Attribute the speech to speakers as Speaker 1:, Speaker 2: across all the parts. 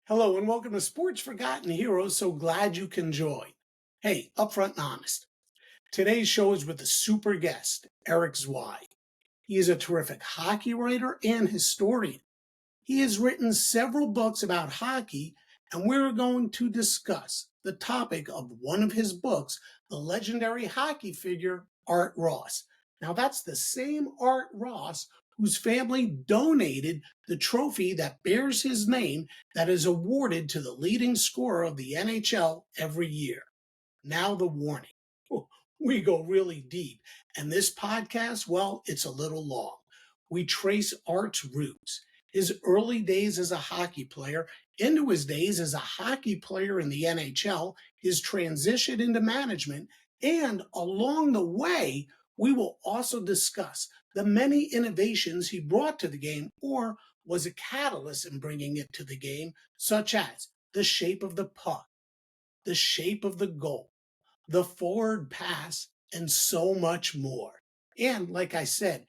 Speaker 1: Hello and welcome to Sports Forgotten Heroes. So glad you can join. Hey, upfront and honest. Today's show is with a super guest, Eric Zweig. He is a terrific hockey writer and historian. He has written several books about hockey, and we're going to discuss the topic of one of his books, the legendary hockey figure Art Ross. Now, that's the same Art Ross whose family donated the trophy that bears his name that is awarded to the leading scorer of the NHL every year. Now, the warning. We go really deep, and this podcast, well, it's a little long. We trace Art's roots, his early days as a hockey player, into his days as a hockey player in the NHL, his transition into management, and along the way, we will also discuss the many innovations he brought to the game or was a catalyst in bringing it to the game, such as the shape of the puck, the shape of the goal, the forward pass, and so much more. And like I said,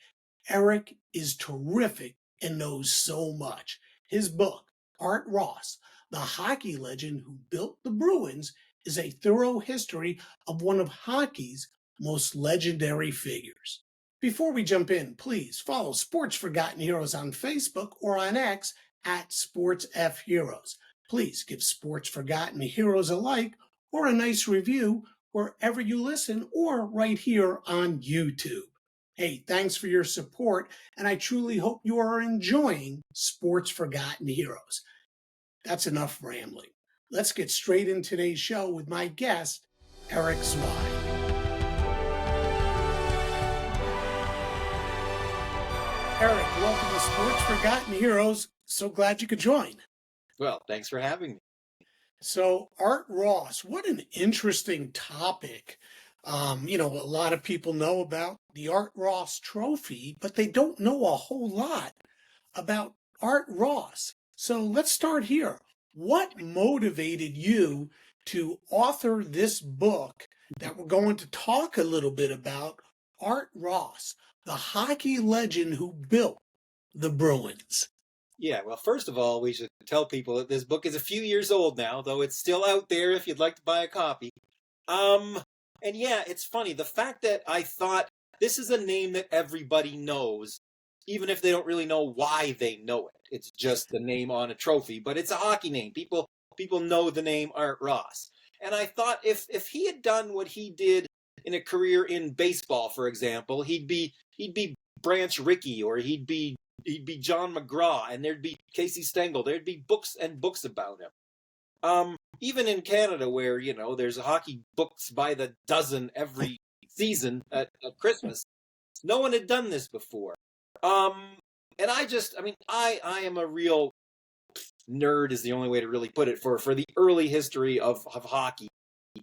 Speaker 1: Eric is terrific and knows so much. His book, Art Ross, the hockey legend who built the Bruins, is a thorough history of one of hockey's most legendary figures. Before we jump in, please follow Sports Forgotten Heroes on Facebook or on X at SportsFHeroes. Please give Sports Forgotten Heroes a like or a nice review wherever you listen or right here on YouTube. Hey, thanks for your support, and I truly hope you are enjoying Sports Forgotten Heroes. That's enough rambling. Let's get straight into today's show with my guest, Eric Zweig. Eric, welcome to Sports Forgotten Heroes. So glad you could join.
Speaker 2: Well, thanks for having me.
Speaker 1: So, Art Ross, what an interesting topic. A lot of people know about the Art Ross Trophy, but they don't know a whole lot about Art Ross. So, let's start here. What motivated you to author this book that we're going to talk a little bit about, Art Ross, the hockey legend who built the Bruins?
Speaker 2: Yeah, well, first of all, we should tell people that this book is a few years old now, though it's still out there if you'd like to buy a copy. And yeah, it's funny. The fact that I thought this is a name that everybody knows, even if they don't really know why they know it. It's just the name on a trophy, but it's a hockey name. People know the name Art Ross. And I thought if he had done what he did in a career in baseball, for example, he'd be Branch Rickey, or he'd be John McGraw, and there'd be Casey Stengel. There'd be books and books about him. Even in Canada, where there's hockey books by the dozen every season at Christmas, no one had done this before. And I am a real nerd, is the only way to really put it, for the early history of hockey.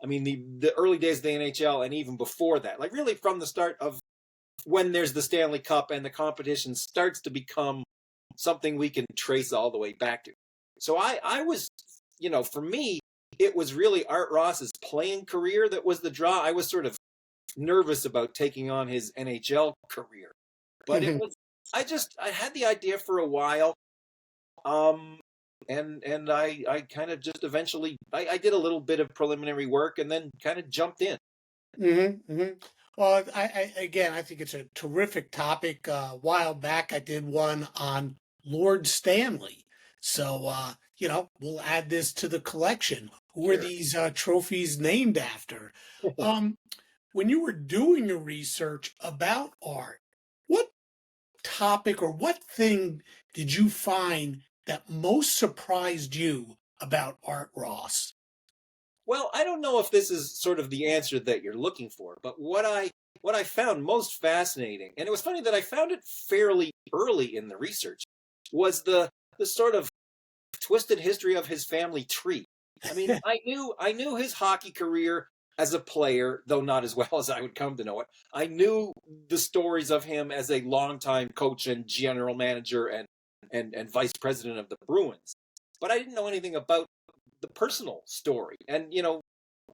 Speaker 2: I mean, the early days of the NHL, and even before that, like really from the start of when there's the Stanley Cup and the competition starts to become something we can trace all the way back to. So I was, for me, it was really Art Ross's playing career that was the draw. I was sort of nervous about taking on his NHL career, but it was, I had the idea for a while. And I kind of just eventually, I did a little bit of preliminary work and then kind of jumped in.
Speaker 1: Well, I think it's a terrific topic. A while back, I did one on Lord Stanley. So, we'll add this to the collection. Who are these trophies named after? When you were doing your research about art, what topic or what thing did you find that most surprised you about Art Ross?
Speaker 2: Well, I don't know if this is sort of the answer that you're looking for, but what I found most fascinating, and it was funny that I found it fairly early in the research, was the sort of twisted history of his family tree. I mean, I knew his hockey career as a player, though not as well as I would come to know it. I knew the stories of him as a longtime coach and general manager and vice president of the Bruins, but I didn't know anything about the personal story. And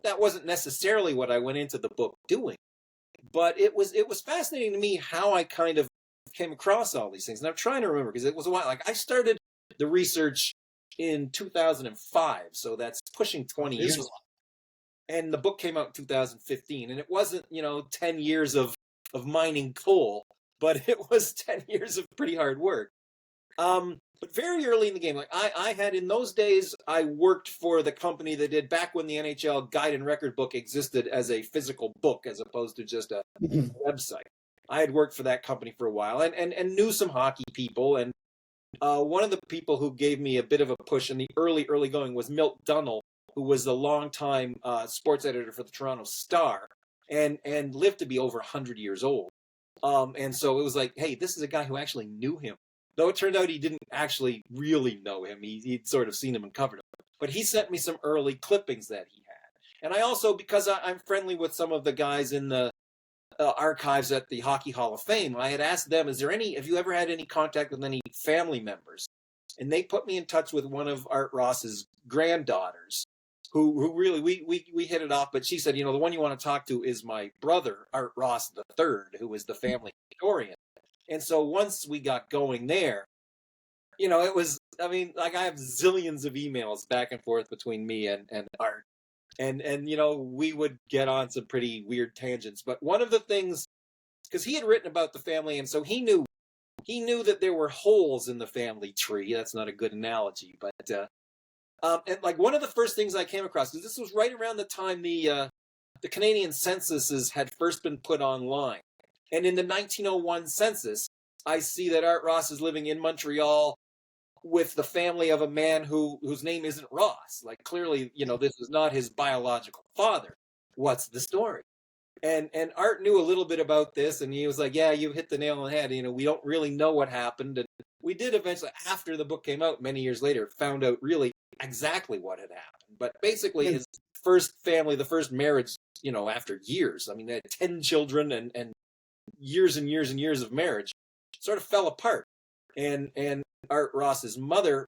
Speaker 2: that wasn't necessarily what I went into the book doing, but it was fascinating to me how I kind of came across all these things. And I'm trying to remember, because it was a while. Like, I started the research in 2005, so that's pushing 20
Speaker 1: It is
Speaker 2: years.
Speaker 1: a lot.
Speaker 2: And the book came out in 2015, and it wasn't 10 years of mining coal, but it was 10 years of pretty hard work. But very early in the game, like I had in those days, I worked for the company that did back when the NHL guide and record book existed as a physical book as opposed to just a website. I had worked for that company for a while and knew some hockey people. And one of the people who gave me a bit of a push in the early going was Milt Dunnell, who was a longtime sports editor for the Toronto Star and lived to be over 100 years old. And so it was like, hey, this is a guy who actually knew him. Though it turned out he didn't actually really know him. He'd sort of seen him and covered him. But he sent me some early clippings that he had. And I also, because I'm friendly with some of the guys in the archives at the Hockey Hall of Fame, I had asked them, have you ever had any contact with any family members? And they put me in touch with one of Art Ross's granddaughters, who really, we hit it off. But she said, the one you want to talk to is my brother, Art Ross III, who is the family historian. And so once we got going there, it was, I have zillions of emails back and forth between me and Art. And we would get on some pretty weird tangents. But one of the things, because he had written about the family, and so he knew that there were holes in the family tree. That's not a good analogy, but and like one of the first things I came across, because this was right around the time the Canadian censuses had first been put online. And in the 1901 census, I see that Art Ross is living in Montreal with the family of a man whose name isn't Ross. Like, clearly, this is not his biological father. What's the story? And Art knew a little bit about this, and he was like, yeah, you hit the nail on the head. We don't really know what happened. And we did eventually, after the book came out many years later, found out really exactly what had happened. But basically, his first family, the first marriage, after years, they had 10 children and years and years and years of marriage, sort of fell apart. And Art Ross's mother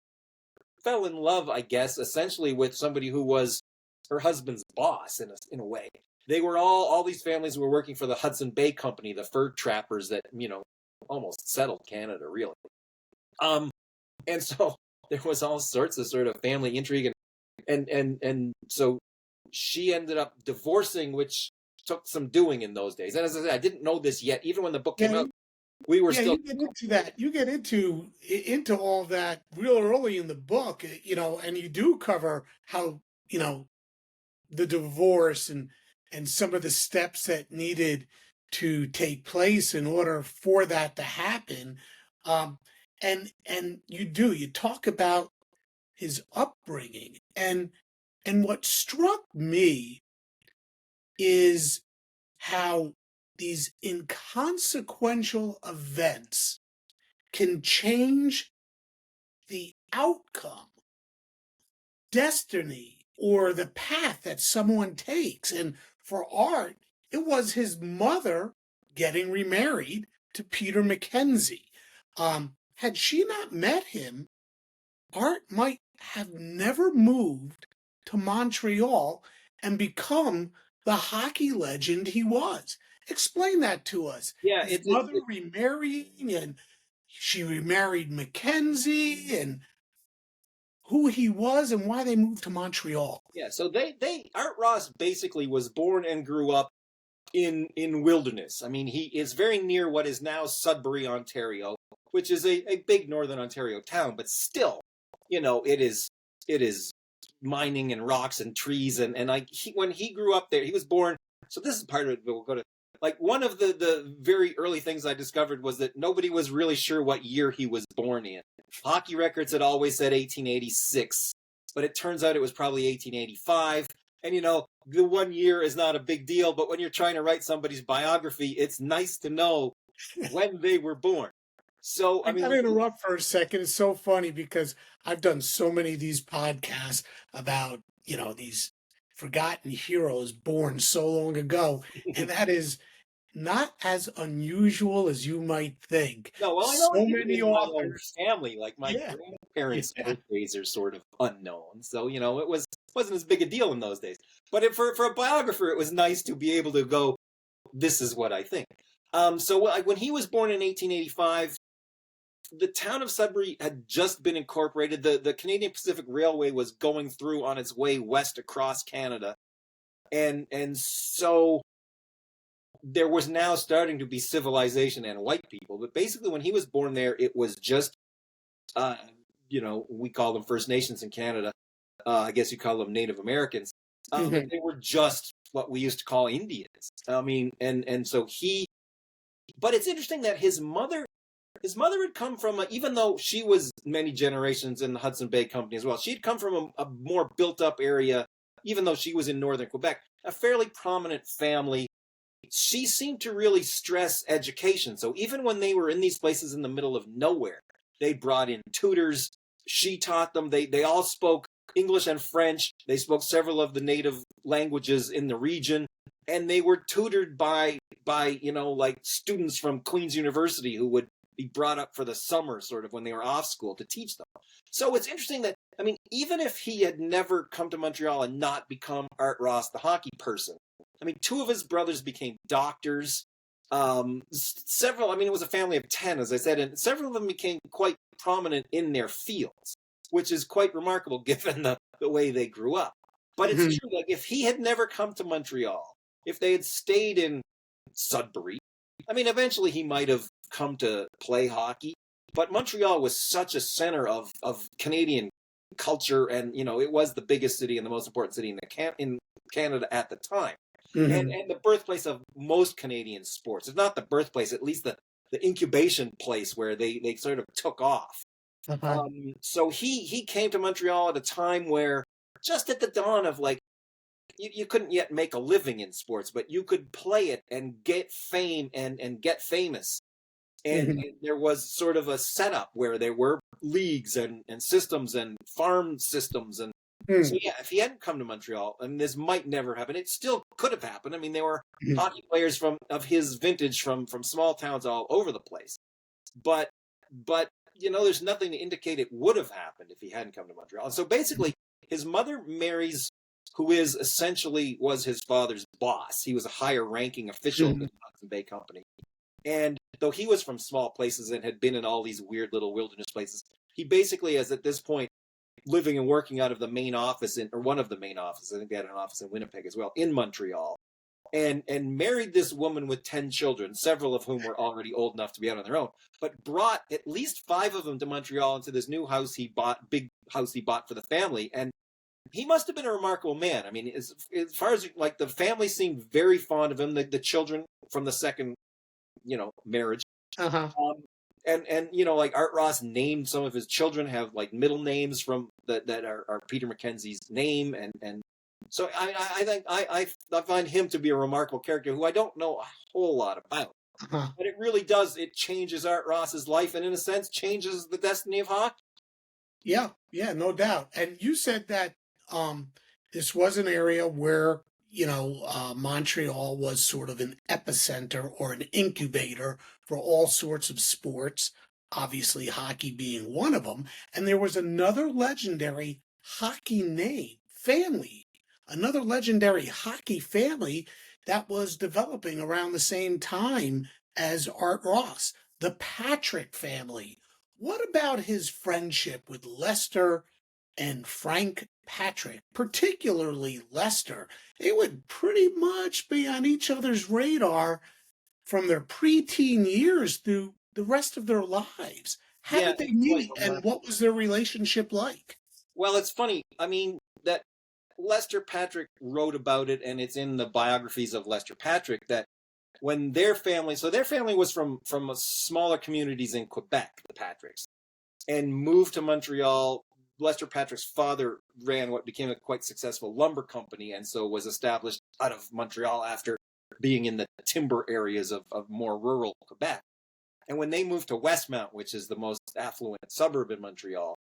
Speaker 2: fell in love, I guess, essentially with somebody who was her husband's boss in a way. They were all these families were working for the Hudson Bay Company, the fur trappers that, almost settled Canada, really. And so there was all sorts of sort of family intrigue and so she ended up divorcing, which took some doing in those days. And as I said, I didn't know this yet. Even when the book came out, we were still.
Speaker 1: You get into that. You get into all that real early in the book, and you do cover how the divorce and some of the steps that needed to take place in order for that to happen. And you talk about his upbringing, and what struck me is how these inconsequential events can change the outcome, destiny, or the path that someone takes. And for Art, it was his mother getting remarried to Peter Mackenzie. Had she not met him, Art might have never moved to Montreal and become the hockey legend he was. Explain that to us.
Speaker 2: Yeah,
Speaker 1: his mother remarrying, and she remarried Mackenzie, and who he was and why they moved to Montreal.
Speaker 2: Yeah, so Art Ross basically was born and grew up in wilderness. He is very near what is now Sudbury, Ontario, which is a big northern Ontario town, but still, it is mining and rocks and trees and when he grew up there, he was born. So this is part of it. We'll go to one of the very early things I discovered was that nobody was really sure what year he was born in. Hockey records had always said 1886, but it turns out it was probably 1885. And the 1 year is not a big deal, but when you're trying to write somebody's biography, it's nice to know when they were born. So,
Speaker 1: I'm going to interrupt for a second. It's so funny because I've done so many of these podcasts about, these forgotten heroes born so long ago. And that is not as unusual as you might think.
Speaker 2: No, well, I know so many authors. My family, like my grandparents' birthdays are sort of unknown. So, it wasn't as big a deal in those days. But for a biographer, it was nice to be able to go, this is what I think. So when he was born in 1885, the town of Sudbury had just been incorporated. The Canadian Pacific Railway was going through on its way west across Canada. And so there was now starting to be civilization and white people. But basically, when he was born there, it was just, we call them First Nations in Canada. I guess you call them Native Americans. They were just what we used to call Indians. I mean, and so but it's interesting that his mother had come from, even though she was many generations in the Hudson Bay Company as well, she'd come from a more built-up area, even though she was in northern Quebec, a fairly prominent family. She seemed to really stress education. So even when they were in these places in the middle of nowhere, they brought in tutors. She taught them. They all spoke English and French. They spoke several of the native languages in the region. And they were tutored by like students from Queen's University who would be brought up for the summer, sort of when they were off school, to teach them. So it's interesting that, I mean, even if he had never come to Montreal and not become Art Ross, the hockey person, I mean, two of his brothers became doctors. Several, I mean, it was a family of 10, as I said, and several of them became quite prominent in their fields, which is quite remarkable given the way they grew up. But it's true, like, if he had never come to Montreal, if they had stayed in Sudbury, I mean, eventually he might have come to play hockey, but Montreal was such a center of Canadian culture, and, it was the biggest city and the most important city in Canada at the time. And the birthplace of most Canadian sports. It's not the birthplace, at least the incubation place where they sort of took off. So he came to Montreal at a time where, just at the dawn of, like, you couldn't yet make a living in sports, but you could play it and get fame and get famous. And there was sort of a setup where there were leagues and systems and farm systems. And so, yeah, if he hadn't come to Montreal, I mean, this might never happen. It still could have happened. I mean, there were hockey players of his vintage from small towns all over the place. But there's nothing to indicate it would have happened if he hadn't come to Montreal. And so basically, his mother marries who was his father's boss. He was a higher ranking official in the Hudson Bay Company. And though he was from small places and had been in all these weird little wilderness places, he basically is at this point living and working out of the main office or one of the main offices. I think they had an office in Winnipeg as well, in Montreal. And married this woman with 10 children, several of whom were already old enough to be out on their own, but brought at least 5 of them to Montreal into this new house big house he bought for the family. And he must have been a remarkable man. I mean, as far as, like, the family seemed very fond of him, the children from the second, marriage. And like, Art Ross named some of his children, have, like, middle names from that are Peter Mackenzie's name. And so I think I find him to be a remarkable character who I don't know a whole lot about. But it really does. It changes Art Ross's life, and in a sense changes the destiny of hockey.
Speaker 1: Yeah, no doubt. And you said that this was an area where, Montreal was sort of an epicenter or an incubator for all sorts of sports, obviously hockey being one of them. And there was another legendary hockey family that was developing around the same time as Art Ross, the Patrick family. What about his friendship with Lester and Frank Patrick, particularly Lester? They would pretty much be on each other's radar from their preteen years through the rest of their lives. How did they meet, and what was their relationship like?
Speaker 2: Well, it's funny. I mean, that Lester Patrick wrote about it, and it's in the biographies of Lester Patrick, that when their family was from smaller communities in Quebec, the Patricks, and moved to Montreal. Lester Patrick's father ran what became a quite successful lumber company, and so was established out of Montreal after being in the timber areas of more rural Quebec. And when they moved to Westmount, which is the most affluent suburb in Montreal,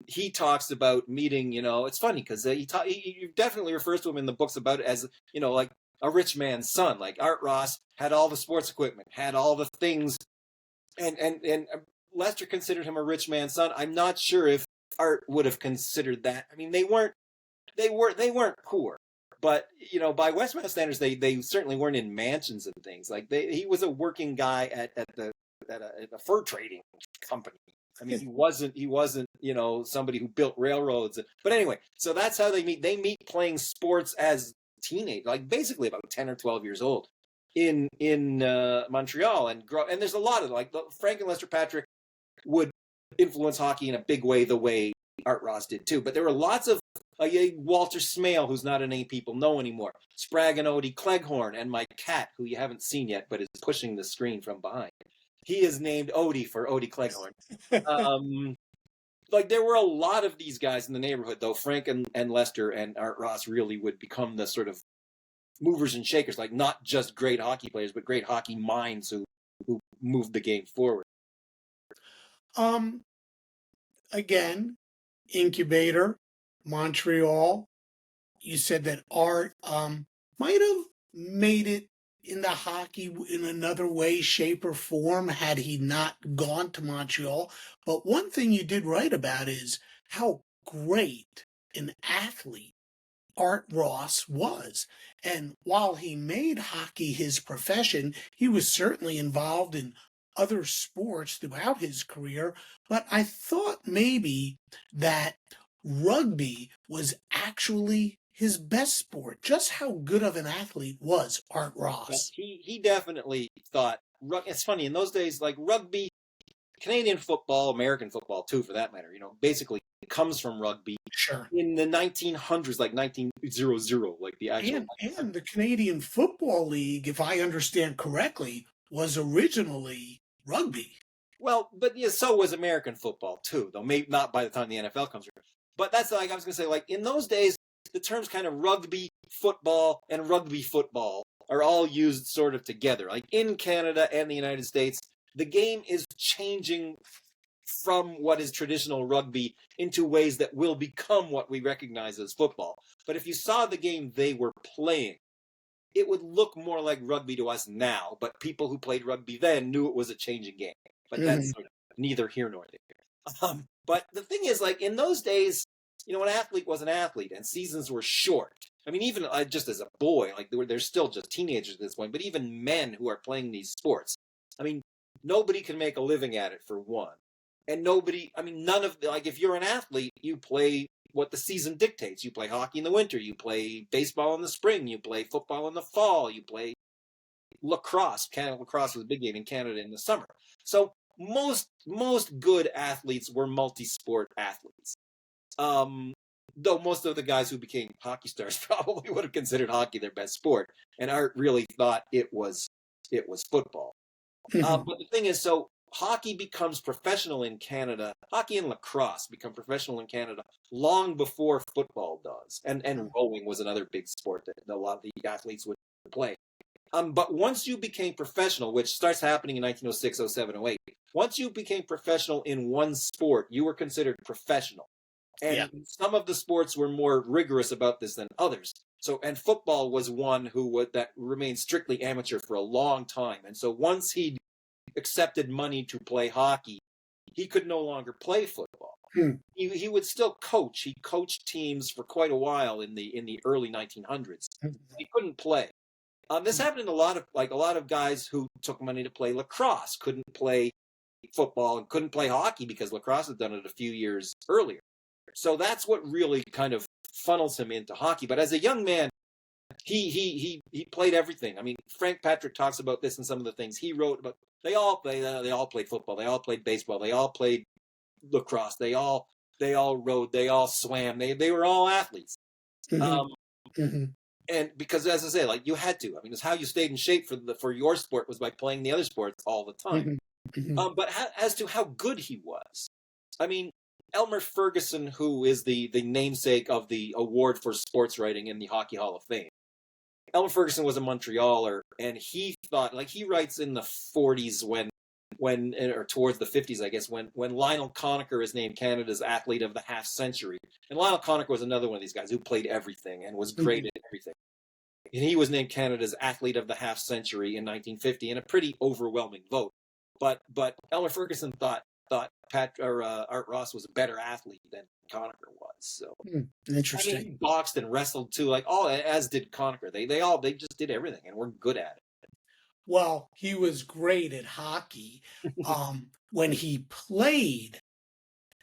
Speaker 2: he talks about meeting, it's funny because he definitely refers to him in the books about it as, like a rich man's son. Like, Art Ross had all the sports equipment, had all the things, and Lester considered him a rich man's son. I'm not sure if Art would have considered that. I mean, they weren't poor, but by Westmount standards, they certainly weren't in mansions and things. Like, he was a working guy at the a fur trading company. I mean, he wasn't, somebody who built railroads. But anyway, so that's how they meet. They meet playing sports as teenage, like basically about 10 or 12 years old in Montreal, and there's a lot of Frank and Lester Patrick would influence hockey in a big way, the way Art Ross did too. But there were lots of Walter Smale, who's not a name people know anymore, Sprague and Odie Cleghorn, and my cat, who you haven't seen yet, but is pushing the screen from behind. He is named Odie for Odie Cleghorn. There were a lot of these guys in the neighborhood, though Frank and Lester and Art Ross really would become the sort of movers and shakers, like not just great hockey players, but great hockey minds who moved the game forward.
Speaker 1: Again, incubator, Montreal. You said that Art might have made it into hockey in another way, shape, or form had he not gone to Montreal. But one thing you did write about is how great an athlete Art Ross was. And while he made hockey his profession, he was certainly involved in other sports throughout his career. But I thought maybe that rugby was actually his best sport. Just how good of an athlete was Art Ross?
Speaker 2: He definitely thought, it's funny, in those days, like rugby, Canadian football, American football too, for that matter, basically comes from rugby.
Speaker 1: Sure.
Speaker 2: In the 1900s, like 1900, like the actual...
Speaker 1: And the Canadian Football League, if I understand correctly, was originally rugby.
Speaker 2: Well, but yeah, so was American football too, though maybe not by the time the NFL comes around. But that's I was going to say, in those days, the terms kind of rugby football and rugby football are all used sort of together. Like in Canada and the United States, the game is changing from what is traditional rugby into ways that will become what we recognize as football. But if you saw the game they were playing, it would look more like rugby to us now. But people who played rugby then knew it was a changing game. But that's sort of neither here nor there. But the thing is, in those days, an athlete was an athlete, and seasons were short. I mean, even just as a boy, they're still just teenagers at this point, but even men who are playing these sports, I mean, nobody can make a living at it, for one. And none of, if you're an athlete, you play what the season dictates. You play hockey in the winter, you play baseball in the spring, you play football in the fall, you play lacrosse. Canada lacrosse was a big game in Canada in the summer. So most good athletes were multi-sport athletes. Though most of the guys who became hockey stars probably would have considered hockey their best sport, and Art really thought it was football. But the thing is, so hockey becomes professional in Canada. Hockey and lacrosse become professional in Canada long before football does, and rowing was another big sport that a lot of the athletes would play. But once you became professional, which starts happening in 1906, 07, 08, once you became professional in one sport, you were considered professional. And some of the sports were more rigorous about this than others. So, and football was one that remained strictly amateur for a long time. And so once he accepted money to play hockey, he could no longer play football. He would still coach. He coached teams for quite a while in the early 1900s. He couldn't play. This happened in a lot of guys who took money to play lacrosse couldn't play football and couldn't play hockey because lacrosse had done it a few years earlier. So that's what really kind of funnels him into hockey. But as a young man, he played everything. I mean, Frank Patrick talks about this in some of the things he wrote about. They all played football. They all played baseball. They all played lacrosse. They all rowed. They all swam. They were all athletes. And because, as I say, you had to. I mean, it's how you stayed in shape for your sport was by playing the other sports all the time. But as to how good he was, I mean, Elmer Ferguson, who is the namesake of the award for sports writing in the Hockey Hall of Fame. Elmer Ferguson was a Montrealer, and he thought, he writes in the 40s or towards the 50s, I guess, when Lionel Conacher is named Canada's athlete of the half century. And Lionel Conacher was another one of these guys who played everything and was great at everything. And he was named Canada's athlete of the half century in 1950 in a pretty overwhelming vote. But Elmer Ferguson thought Art Ross was a better athlete than Conacher was. So
Speaker 1: interesting.
Speaker 2: I mean, he boxed and wrestled too, as did Conacher. They just did everything and were good at it.
Speaker 1: Well, he was great at hockey. When he played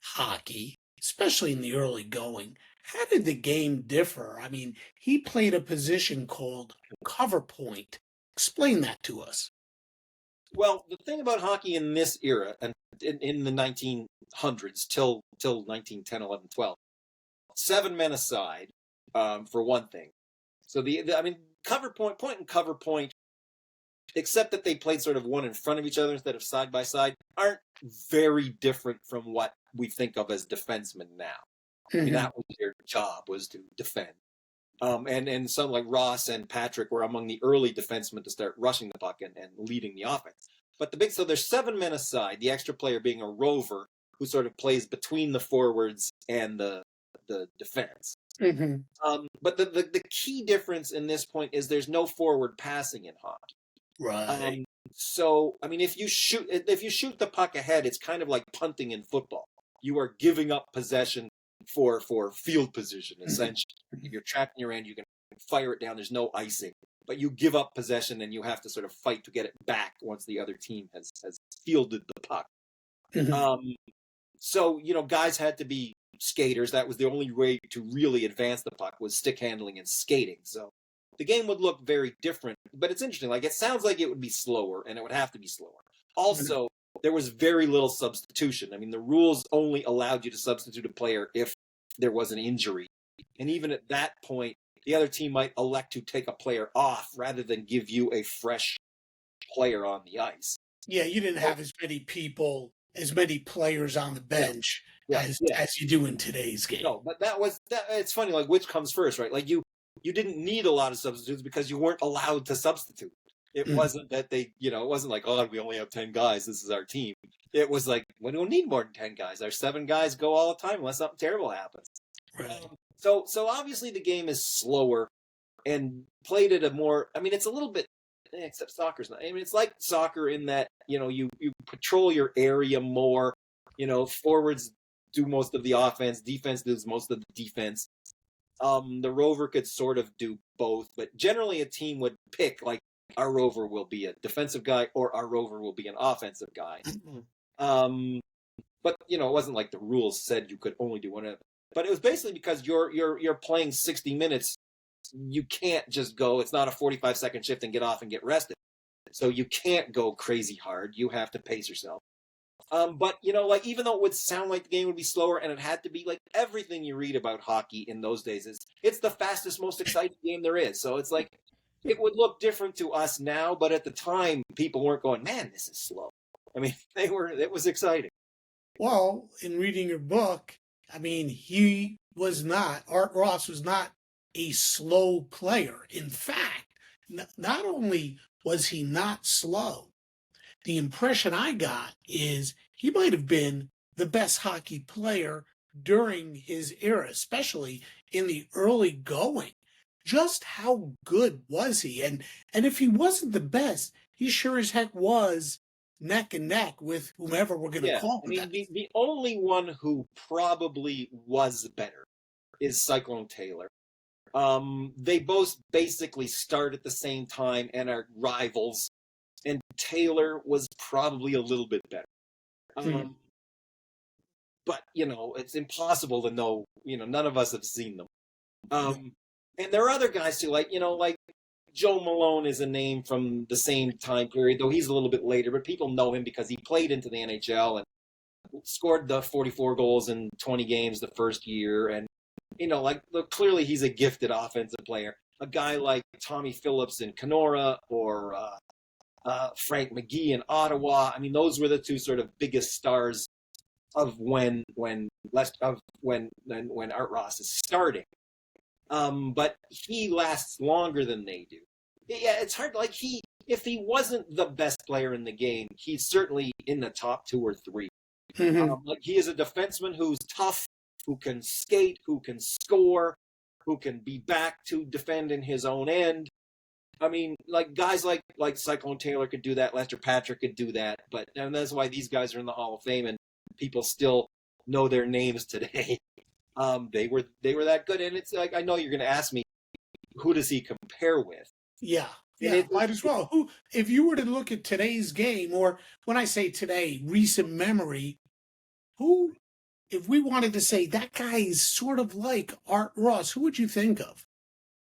Speaker 1: hockey, especially in the early going, how did the game differ? I mean, he played a position called cover point. Explain that to us.
Speaker 2: Well, the thing about hockey in this era, and in the 1900s till 1910, 11, 12, 7 men aside, for one thing. So I mean, point and cover point, except that they played sort of one in front of each other instead of side by side, aren't very different from what we think of as defensemen now. I mean, that was their job, was to defend. And some like Ross and Patrick were among the early defensemen to start rushing the puck and leading the offense. But so there's 7 men aside, the extra player being a rover who sort of plays between the forwards and the defense. But the key difference in this point is there's no forward passing in hockey.
Speaker 1: Right.
Speaker 2: So, I mean, if you shoot the puck ahead, it's kind of like punting in football. You are giving up possession for field position, essentially. If you're trapped in your end, you can fire it down. There's no icing. But you give up possession, and you have to sort of fight to get it back once the other team has fielded the puck. So, guys had to be skaters. That was the only way to really advance the puck, was stick handling and skating. So the game would look very different. But it's interesting. Like, it sounds like it would be slower, and it would have to be slower. Also, there was very little substitution. I mean, the rules only allowed you to substitute a player if there was an injury. And even at that point, the other team might elect to take a player off rather than give you a fresh player on the ice.
Speaker 1: Yeah, you didn't have as many players on the bench as you do in today's game.
Speaker 2: No, but it's funny, like, which comes first, right? Like, you didn't need a lot of substitutes because you weren't allowed to substitute. It wasn't that it wasn't like, oh, we only have 10 guys, this is our team. It was like, we don't need more than 10 guys. Our 7 guys go all the time unless something terrible happens.
Speaker 1: Right.
Speaker 2: So obviously the game is slower and played at a more, I mean, it's a little bit, except soccer's not. I mean, it's like soccer in that, you patrol your area more. Forwards do most of the offense, defense does most of the defense. The rover could sort of do both, but generally a team would pick, like, our rover will be a defensive guy or our rover will be an offensive guy. But it wasn't like the rules said you could only do one of them. But it was basically because you're playing 60 minutes. You can't just go, it's not a 45-second shift and get off and get rested. So you can't go crazy hard. You have to pace yourself. But, like, even though it would sound like the game would be slower, and it had to be, like, everything you read about hockey in those days it's the fastest, most exciting game there is. So it's like, it would look different to us now, but at the time, people weren't going, man, this is slow. I mean, it was exciting.
Speaker 1: Well, in reading your book, I mean, Art Ross was not a slow player. In fact, not only was he not slow, the impression I got is he might have been the best hockey player during his era, especially in the early going. Just how good was he? And if he wasn't the best, he sure as heck was neck and neck with whomever we're going to call him.
Speaker 2: I mean, the only one who probably was better is Cyclone Taylor. They both basically start at the same time and are rivals, and Taylor was probably a little bit better. But, it's impossible to know. None of us have seen them. And there are other guys too, like Joe Malone is a name from the same time period, though he's a little bit later, but people know him because he played into the NHL and scored the 44 goals in 20 games the first year. And, clearly he's a gifted offensive player. A guy like Tommy Phillips in Kenora or Frank McGee in Ottawa. I mean, those were the two sort of biggest stars of when Art Ross is starting. But he lasts longer than they do. Yeah, it's hard. Like, if he wasn't the best player in the game, he's certainly in the top 2 or 3. Like, he is a defenseman who's tough, who can skate, who can score, who can be back to defend in his own end. I mean, like, guys like Cyclone Taylor could do that. Lester Patrick could do that. And that's why these guys are in the Hall of Fame, and people still know their names today. They were that good, and it's like, I know you're going to ask me, who does he compare with?
Speaker 1: Yeah. Yeah, might as well. Who, if you were to look at today's game, or when I say today, recent memory, who, if we wanted to say that guy is sort of like Art Ross, who would you think of?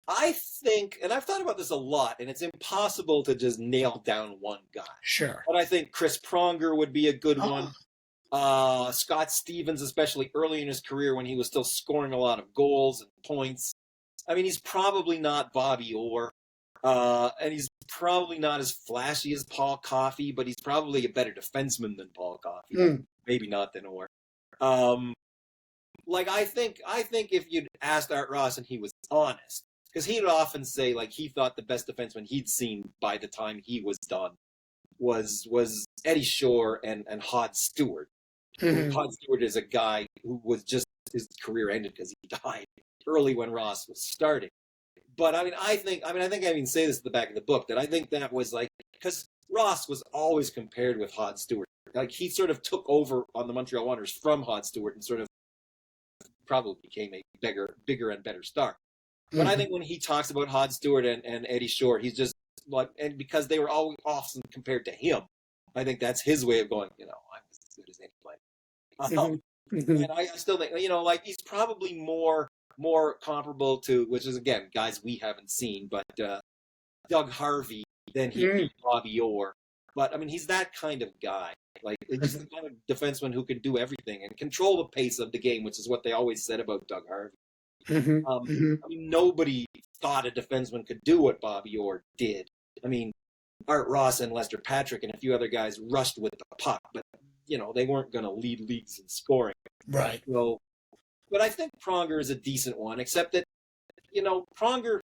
Speaker 2: I think, and I've thought about this a lot, and it's impossible to just nail down one guy.
Speaker 1: Sure.
Speaker 2: But I think Chris Pronger would be a good one.
Speaker 1: Ah,
Speaker 2: Scott Stevens, especially early in his career when he was still scoring a lot of goals and points. I mean, he's probably not Bobby Orr, and he's probably not as flashy as Paul Coffey, but he's probably a better defenseman than Paul Coffey. Maybe not than Orr. Like I think if you'd asked Art Ross and he was honest, because he'd often say like he thought the best defenseman he'd seen by the time he was done was Eddie Shore and Hod Stewart. Hod Stewart is a guy who was just, his career ended because he died early when Ross was starting. But I think I even say this at the back of the book, that I think that was like, because Ross was always compared with Hod Stewart. Like he sort of took over on the Montreal Wanderers from Hod Stewart and sort of probably became a bigger and better star. But I think when he talks about Hod Stewart and Eddie Shore, he's just like, and because they were always often compared to him, I think that's his way of going, I'm as good as anybody. And I still think, like he's probably more comparable to, which is again guys we haven't seen, but Doug Harvey than he beat Bobby Orr. But I mean, he's that kind of guy. Like he's the kind of defenseman who can do everything and control the pace of the game, which is what they always said about Doug Harvey. I mean, nobody thought a defenseman could do what Bobby Orr did. I mean, Art Ross and Lester Patrick and a few other guys rushed with the puck, but they weren't going to lead leagues in scoring.
Speaker 1: right.
Speaker 2: So, but I think Pronger is a decent one, except that Pronger,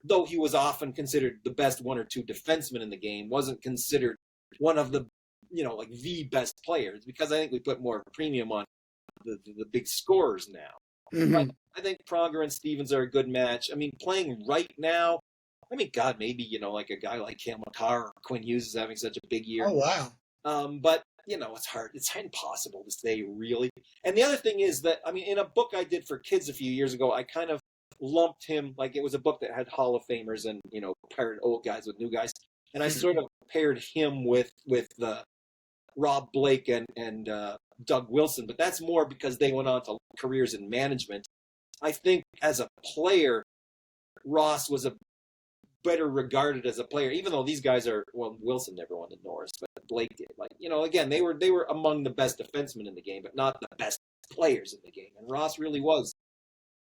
Speaker 2: though he was often considered the best one or two defensemen in the game, wasn't considered one of the like the best players, because I think we put more of a premium on the big scorers now. But I think Pronger and Stevens are a good match. I mean, playing right now, I mean, God, maybe, like a guy like Cale Makar or Quinn Hughes is having such a big year.
Speaker 1: Oh, wow.
Speaker 2: But, it's hard. It's impossible to say, really. And the other thing is that, I mean, in a book I did for kids a few years ago, I kind of lumped him, like it was a book that had Hall of Famers and, paired old guys with new guys. And I sort of paired him with Rob Blake and Doug Wilson, but that's more because they went on to careers in management. I think as a player, Ross was a better regarded as a player, even though these guys are, well, Wilson never won the Norris, but Blake did. Like, again, they were among the best defensemen in the game, but not the best players in the game. And Ross really was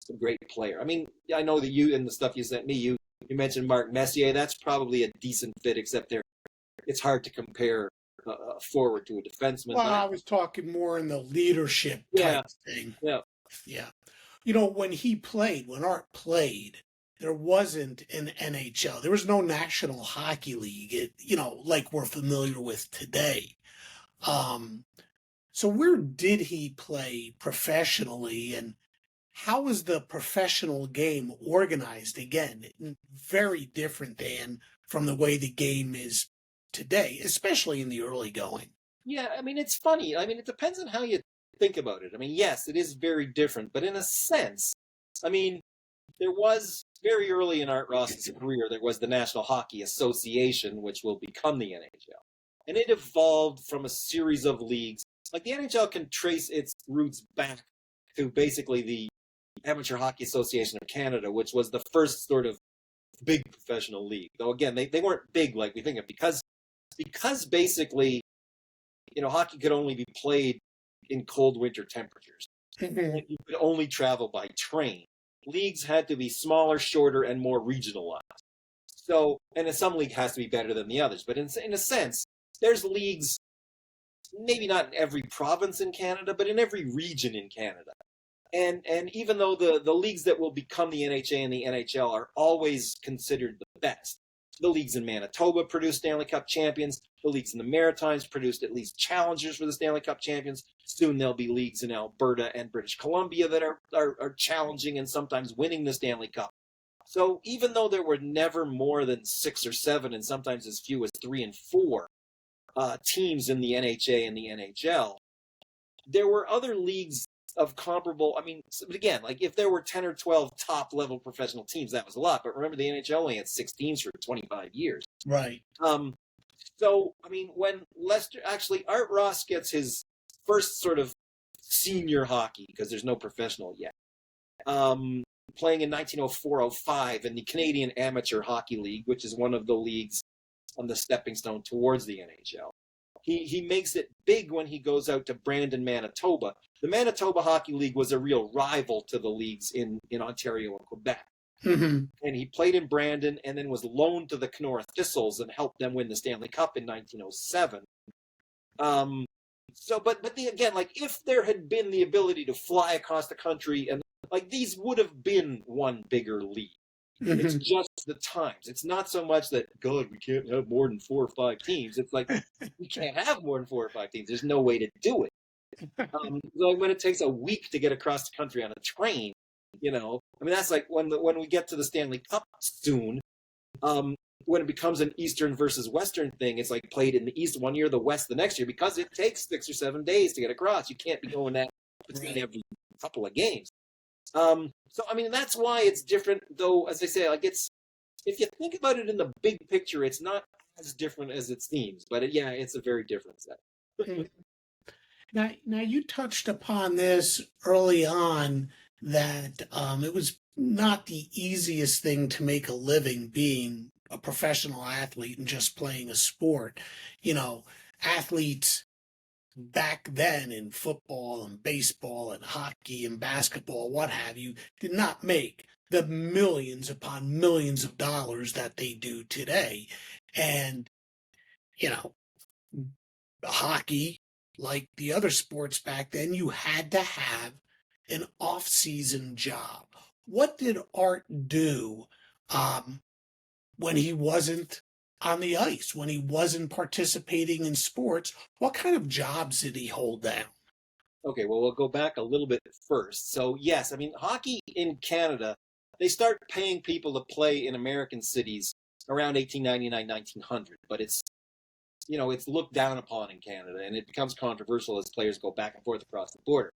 Speaker 2: a great player. I mean, I know that you, and the stuff you sent me, you mentioned Mark Messier. That's probably a decent fit, except it's hard to compare forward to a defenseman.
Speaker 1: Well, I was talking more in the leadership type thing.
Speaker 2: Yeah.
Speaker 1: When Art played, there wasn't an NHL. There was no National Hockey League, like we're familiar with today. So where did he play professionally, and how is the professional game organized? Again, very different from the way the game is today, especially in the early going.
Speaker 2: Yeah, I mean, it's funny. I mean, it depends on how you think about it. I mean, yes, it is very different, but in a sense, I mean, there was very early in Art Ross's career, there was the National Hockey Association, which will become the NHL. And it evolved from a series of leagues. Like the NHL can trace its roots back to basically the Amateur Hockey Association of Canada, which was the first sort of big professional league. Though again, they weren't big like we think of, because basically, hockey could only be played in cold winter temperatures. And you could only travel by train. Leagues had to be smaller, shorter, and more regionalized. So, and some league has to be better than the others. But in a sense, there's leagues, maybe not in every province in Canada, but in every region in Canada. And even though the leagues that will become the NHA and the NHL are always considered the best, the leagues in Manitoba produce Stanley Cup champions. The leagues in the Maritimes produced at least challengers for the Stanley Cup champions. Soon there'll be leagues in Alberta and British Columbia that are challenging and sometimes winning the Stanley Cup. So even though there were never more than 6 or 7, and sometimes as few as 3 and 4 teams in the NHA and the NHL, there were other leagues of comparable. I mean, but again, like if there were 10 or 12 top level professional teams, that was a lot. But remember, the NHL only had 6 teams for 25 years.
Speaker 1: Right.
Speaker 2: So, I mean, when Art Ross gets his first sort of senior hockey, because there's no professional yet, playing in 1904-05 in the Canadian Amateur Hockey League, which is one of the leagues on the stepping stone towards the NHL. He makes it big when he goes out to Brandon, Manitoba. The Manitoba Hockey League was a real rival to the leagues in Ontario and Quebec.
Speaker 1: Mm-hmm.
Speaker 2: And he played in Brandon and then was loaned to the Kenora Thistles and helped them win the Stanley Cup in 1907. Again, like if there had been the ability to fly across the country, and like these would have been one bigger league.
Speaker 1: Mm-hmm.
Speaker 2: It's just the times. It's not so much that, God, we can't have more than 4 or 5 teams. It's like, we can't have more than 4 or 5 teams. There's no way to do it. Like when it takes a week to get across the country on a train, I mean, that's like when we get to the Stanley Cup soon, when it becomes an Eastern versus Western thing, it's like played in the East one year, the West the next year, because it takes 6 or 7 days to get across. You can't be going that between every couple of games. So, I mean, that's why it's different, though, as I say, like if you think about it in the big picture, it's not as different as it seems, but it's a very different set.
Speaker 1: Now, you touched upon this early on, that it was not the easiest thing to make a living being a professional athlete and just playing a sport. Athletes back then in football and baseball and hockey and basketball, what have you, did not make the millions upon millions of dollars that they do today. And, hockey, like the other sports back then, you had to have an off-season job. What did Art do when he wasn't on the ice, when he wasn't participating in sports? What kind of jobs did he hold down?
Speaker 2: Okay, well, we'll go back a little bit first. So, yes, I mean, hockey in Canada, they start paying people to play in American cities around 1899, 1900, but it's looked down upon in Canada, and it becomes controversial as players go back and forth across the border.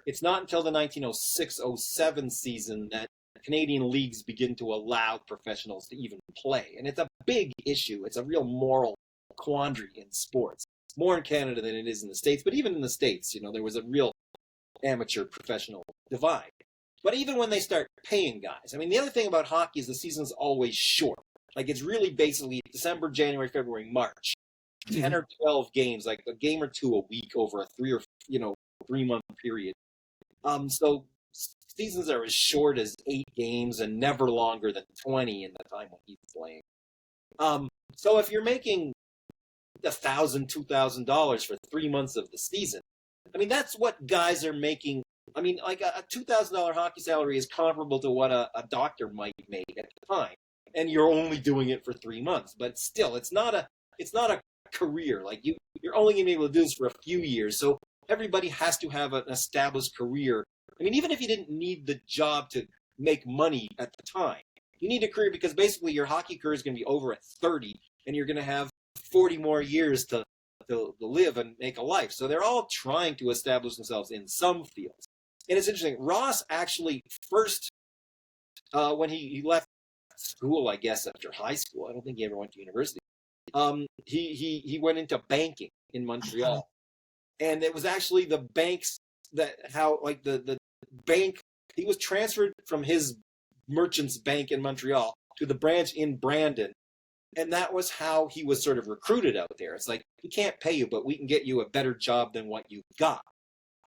Speaker 2: It's not until the 1906-07 season that Canadian leagues begin to allow professionals to even play. And it's a big issue. It's a real moral quandary in sports. More in Canada than it is in the States. But even in the States, there was a real amateur-professional divide. But even when they start paying guys, I mean, the other thing about hockey is the season's always short. Like, it's really basically December, January, February, March. 10 or 12 games, like a game or two a week over a 3 or 3 month period. So seasons are as short as 8 games and never longer than 20 in the time when he's playing. So if you're making $1,000, $2,000 for 3 months of the season, I mean, that's what guys are making. I mean, like a $2,000 hockey salary is comparable to what a doctor might make at the time, and you're only doing it for 3 months. But still, it's not a career. Like you're only going to be able to do this for a few years. So everybody has to have an established career. I mean, even if you didn't need the job to make money at the time, you need a career because basically your hockey career is going to be over at 30, and you're going to have 40 more years to live and make a life. So they're all trying to establish themselves in some fields. And it's interesting. Ross actually first, when he left school, I guess, after high school, I don't think he ever went to university. He went into banking in Montreal, and it was actually the banks the bank, he was transferred from his merchant's bank in Montreal to the branch in Brandon, and that was how he was sort of recruited out there. It's like, we can't pay you, but we can get you a better job than what you got.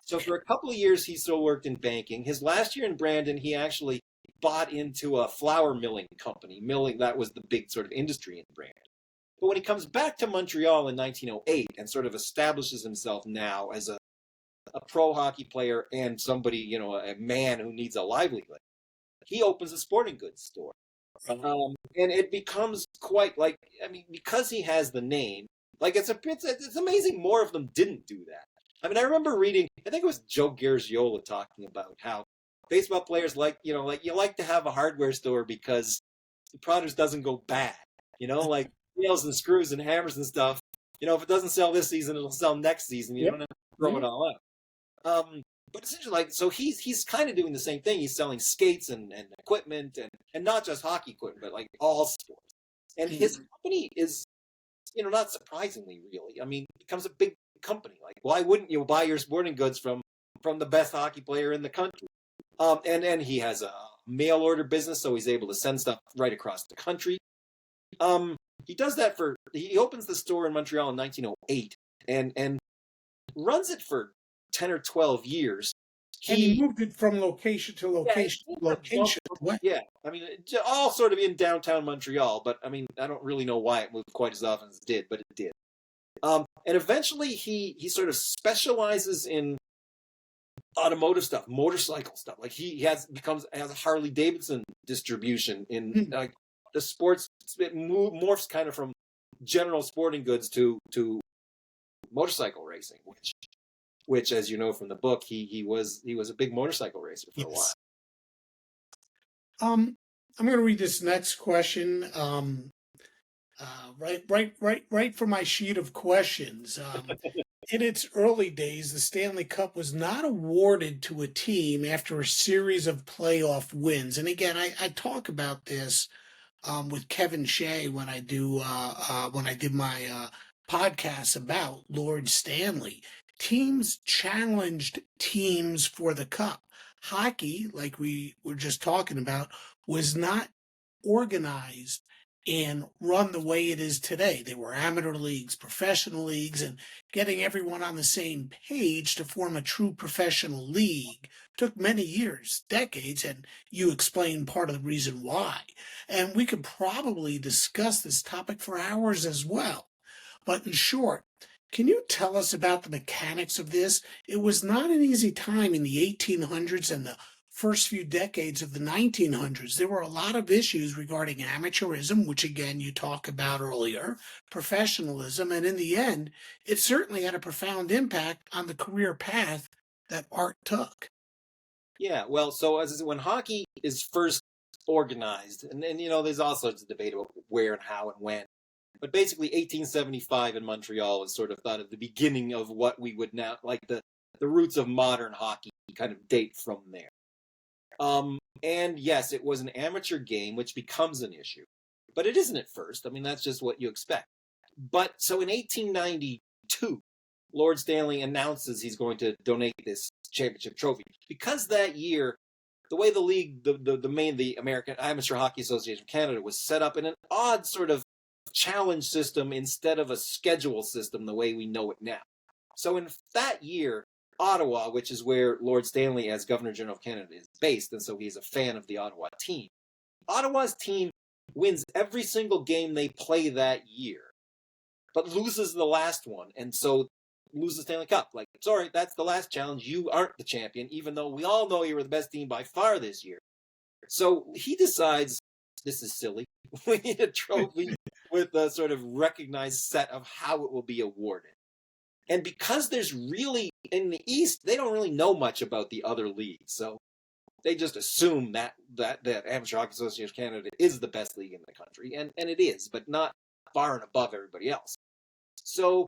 Speaker 2: So for a couple of years, he still worked in banking. His last year in Brandon, he actually bought into a flour milling company. That was the big sort of industry in Brandon. But when he comes back to Montreal in 1908 and sort of establishes himself now as a pro hockey player and somebody, a man who needs a livelihood, he opens a sporting goods store. And it becomes quite because he has the name, it's amazing more of them didn't do that. I mean, I remember reading, I think it was Joe Garagiola talking about how baseball players you like to have a hardware store because the product doesn't go bad, like nails and screws and hammers and stuff. If it doesn't sell this season, it'll sell next season. You don't have to throw it all out. But essentially, like, so he's kind of doing the same thing. He's selling skates and equipment and not just hockey equipment, but like all sports. And his company is, not surprisingly, really. I mean, it becomes a big company. Like, why wouldn't you buy your sporting goods from the best hockey player in the country? And he has a mail order business, so he's able to send stuff right across the country. He does that he opens the store in Montreal in 1908 and runs it for 10 or 12 years.
Speaker 1: He moved it from location to location to location.
Speaker 2: Yeah, I mean, all sort of in downtown Montreal, but I mean, I don't really know why it moved quite as often as it did, but it did. And eventually he sort of specializes in automotive stuff, motorcycle stuff. Like he has a Harley Davidson distribution in like the sports. It morphs kind of from general sporting goods to motorcycle racing, which, as you know from the book, he was a big motorcycle racer for a while.
Speaker 1: I'm going to read this next question. Right from my sheet of questions. In its early days, the Stanley Cup was not awarded to a team after a series of playoff wins. And again, I talk about this with Kevin Shea when I did my podcast about Lord Stanley. Teams challenged teams for the cup. Hockey, like we were just talking about, was not organized and run the way it is today. They were amateur leagues, professional leagues, and getting everyone on the same page to form a true professional league took many years, decades, and you explained part of the reason why. And we could probably discuss this topic for hours as well. But in short, can you tell us about the mechanics of this? It was not an easy time in the 1800s and the first few decades of the 1900s. There were a lot of issues regarding amateurism, which again you talked about earlier, professionalism, and in the end, it certainly had a profound impact on the career path that Art took.
Speaker 2: Yeah, well, so as I said, when hockey is first organized, and there's all sorts of debate about where and how and when, but basically 1875 in Montreal is sort of thought of the beginning of what we would now, like the roots of modern hockey kind of date from there. And yes, it was an amateur game, which becomes an issue, but it isn't at first. I mean, that's just what you expect. But so in 1892, Lord Stanley announces he's going to donate this championship trophy because that year, the way the league, the American Amateur Hockey Association of Canada was set up in an odd sort of challenge system instead of a schedule system the way we know it now. So in that year, Ottawa, which is where Lord Stanley, as Governor General of Canada, is based, and so he's a fan of the Ottawa team. Ottawa's team wins every single game they play that year, but loses the last one, and so loses the Stanley Cup. Like, sorry, that's the last challenge. You aren't the champion, even though we all know you were the best team by far this year. So he decides, this is silly. We need a trophy with a sort of recognized set of how it will be awarded. And because there's really, in the East, they don't really know much about the other leagues. So they just assume that Amateur Hockey Association of Canada is the best league in the country. And it is, but not far and above everybody else. So,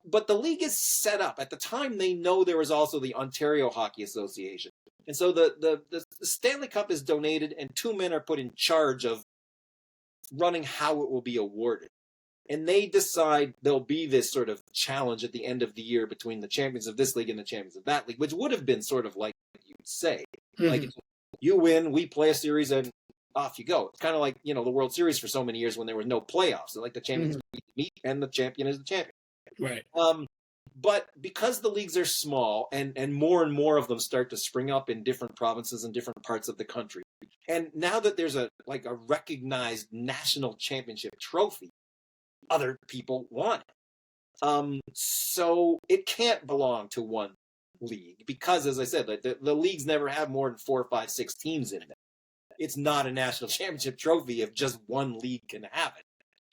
Speaker 2: but the league is set up. At the time, they know there was also the Ontario Hockey Association. And so the Stanley Cup is donated, and two men are put in charge of running how it will be awarded. And they decide there'll be this sort of challenge at the end of the year between the champions of this league and the champions of that league, which would have been sort of like you'd say. Mm-hmm. Like, you win, we play a series, and off you go. It's kind of like, the World Series for so many years when there were no playoffs. So like the champions meet, and the champion is the champion.
Speaker 1: Right.
Speaker 2: But because the leagues are small, and more of them start to spring up in different provinces and different parts of the country, and now that there's a recognized national championship trophy, other people want it. So it can't belong to one league because, as I said, the leagues never have more than 4, 5, 6 teams in them. It's not a national championship trophy if just one league can have it.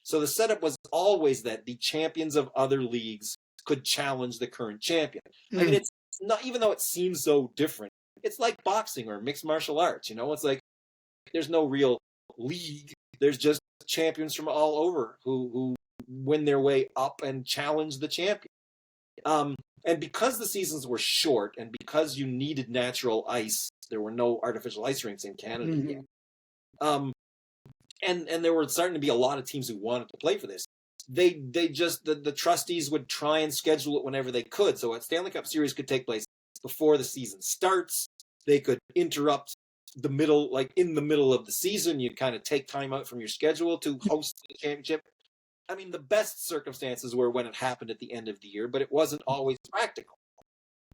Speaker 2: So the setup was always that the champions of other leagues could challenge the current champion. I mean, it's not, even though it seems so different, it's like boxing or mixed martial arts. It's like there's no real league. There's just champions from all over who win their way up and challenge the champion. And because the seasons were short and because you needed natural ice, there were no artificial ice rinks in Canada yet. And there were starting to be a lot of teams who wanted to play for this. They just the trustees would try and schedule it whenever they could. So a Stanley Cup Series could take place before the season starts. They could interrupt the middle, like in the middle of the season. You'd kind of take time out from your schedule to host the championship. I mean, the best circumstances were when it happened at the end of the year, but it wasn't always practical.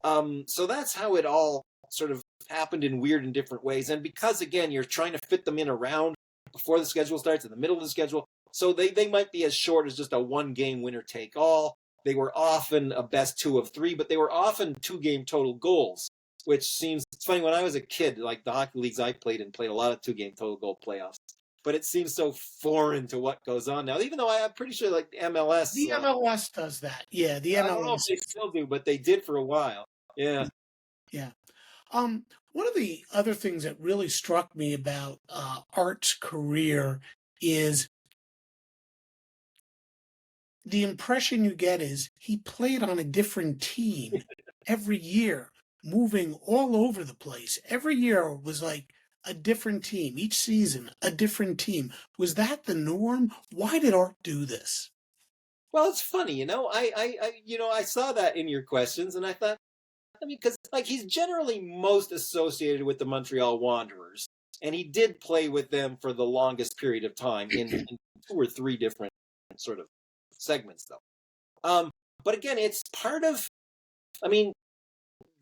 Speaker 2: So that's how it all sort of happened in weird and different ways. And because, again, you're trying to fit them in around before the schedule starts, in the middle of the schedule, so they might be as short as just a one-game winner-take-all. They were often a best 2 of 3, but they were often 2-game total goals, which seems, it's funny, when I was a kid, like the hockey leagues I played in played a lot of 2-game total goal playoffs. But it seems so foreign to what goes on now, even though I'm pretty sure like the MLS.
Speaker 1: The MLS does that. Yeah, the MLS.
Speaker 2: I don't know if they still do, but they did for a while. Yeah.
Speaker 1: Yeah. One of the other things that really struck me about Art's career is the impression you get is he played on a different team every year, moving all over the place. Every year was like a different team. Each season, a different team. Was that the norm? Why did Art do this?
Speaker 2: Well, it's funny, I saw that in your questions, and I thought, because like he's generally most associated with the Montreal Wanderers, and he did play with them for the longest period of time in 2 or 3 different sort of segments, though. But again, it's part of. I mean,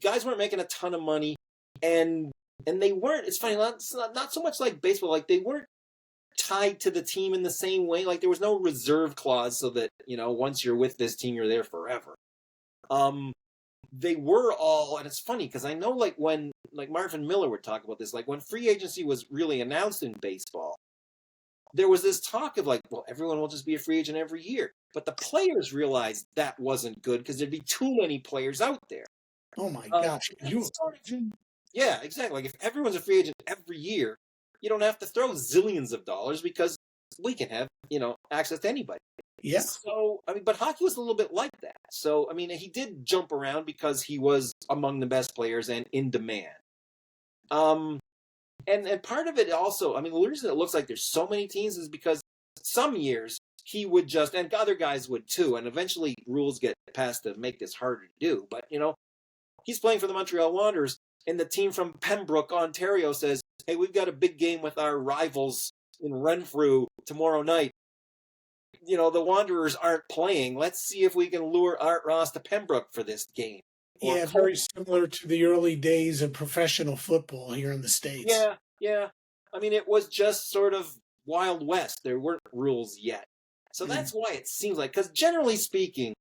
Speaker 2: guys weren't making a ton of money, and they weren't. It's funny, not so much like baseball. Like they weren't tied to the team in the same way. Like there was no reserve clause, so that once you're with this team, you're there forever. They were all, and it's funny because I know like when like Marvin Miller would talk about this, like when free agency was really announced in baseball, there was this talk of like, well, everyone will just be a free agent every year. But the players realized that wasn't good because there'd be too many players out there.
Speaker 1: Oh my gosh.
Speaker 2: Yeah, exactly. Like if everyone's a free agent every year, you don't have to throw zillions of dollars because we can have, access to anybody.
Speaker 1: Yeah.
Speaker 2: So, but hockey was a little bit like that. So, he did jump around because he was among the best players and in demand. And part of it also, the reason it looks like there's so many teams is because some years he would just, and other guys would too, and eventually rules get passed to make this harder to do. But, he's playing for the Montreal Wanderers, and the team from Pembroke, Ontario says, hey, we've got a big game with our rivals in Renfrew tomorrow night. The Wanderers aren't playing. Let's see if we can lure Art Ross to Pembroke for this game.
Speaker 1: Yeah, very similar to the early days of professional football here in the States.
Speaker 2: Yeah. It was just sort of Wild West. There weren't rules yet. So that's why it seems like, because generally speaking,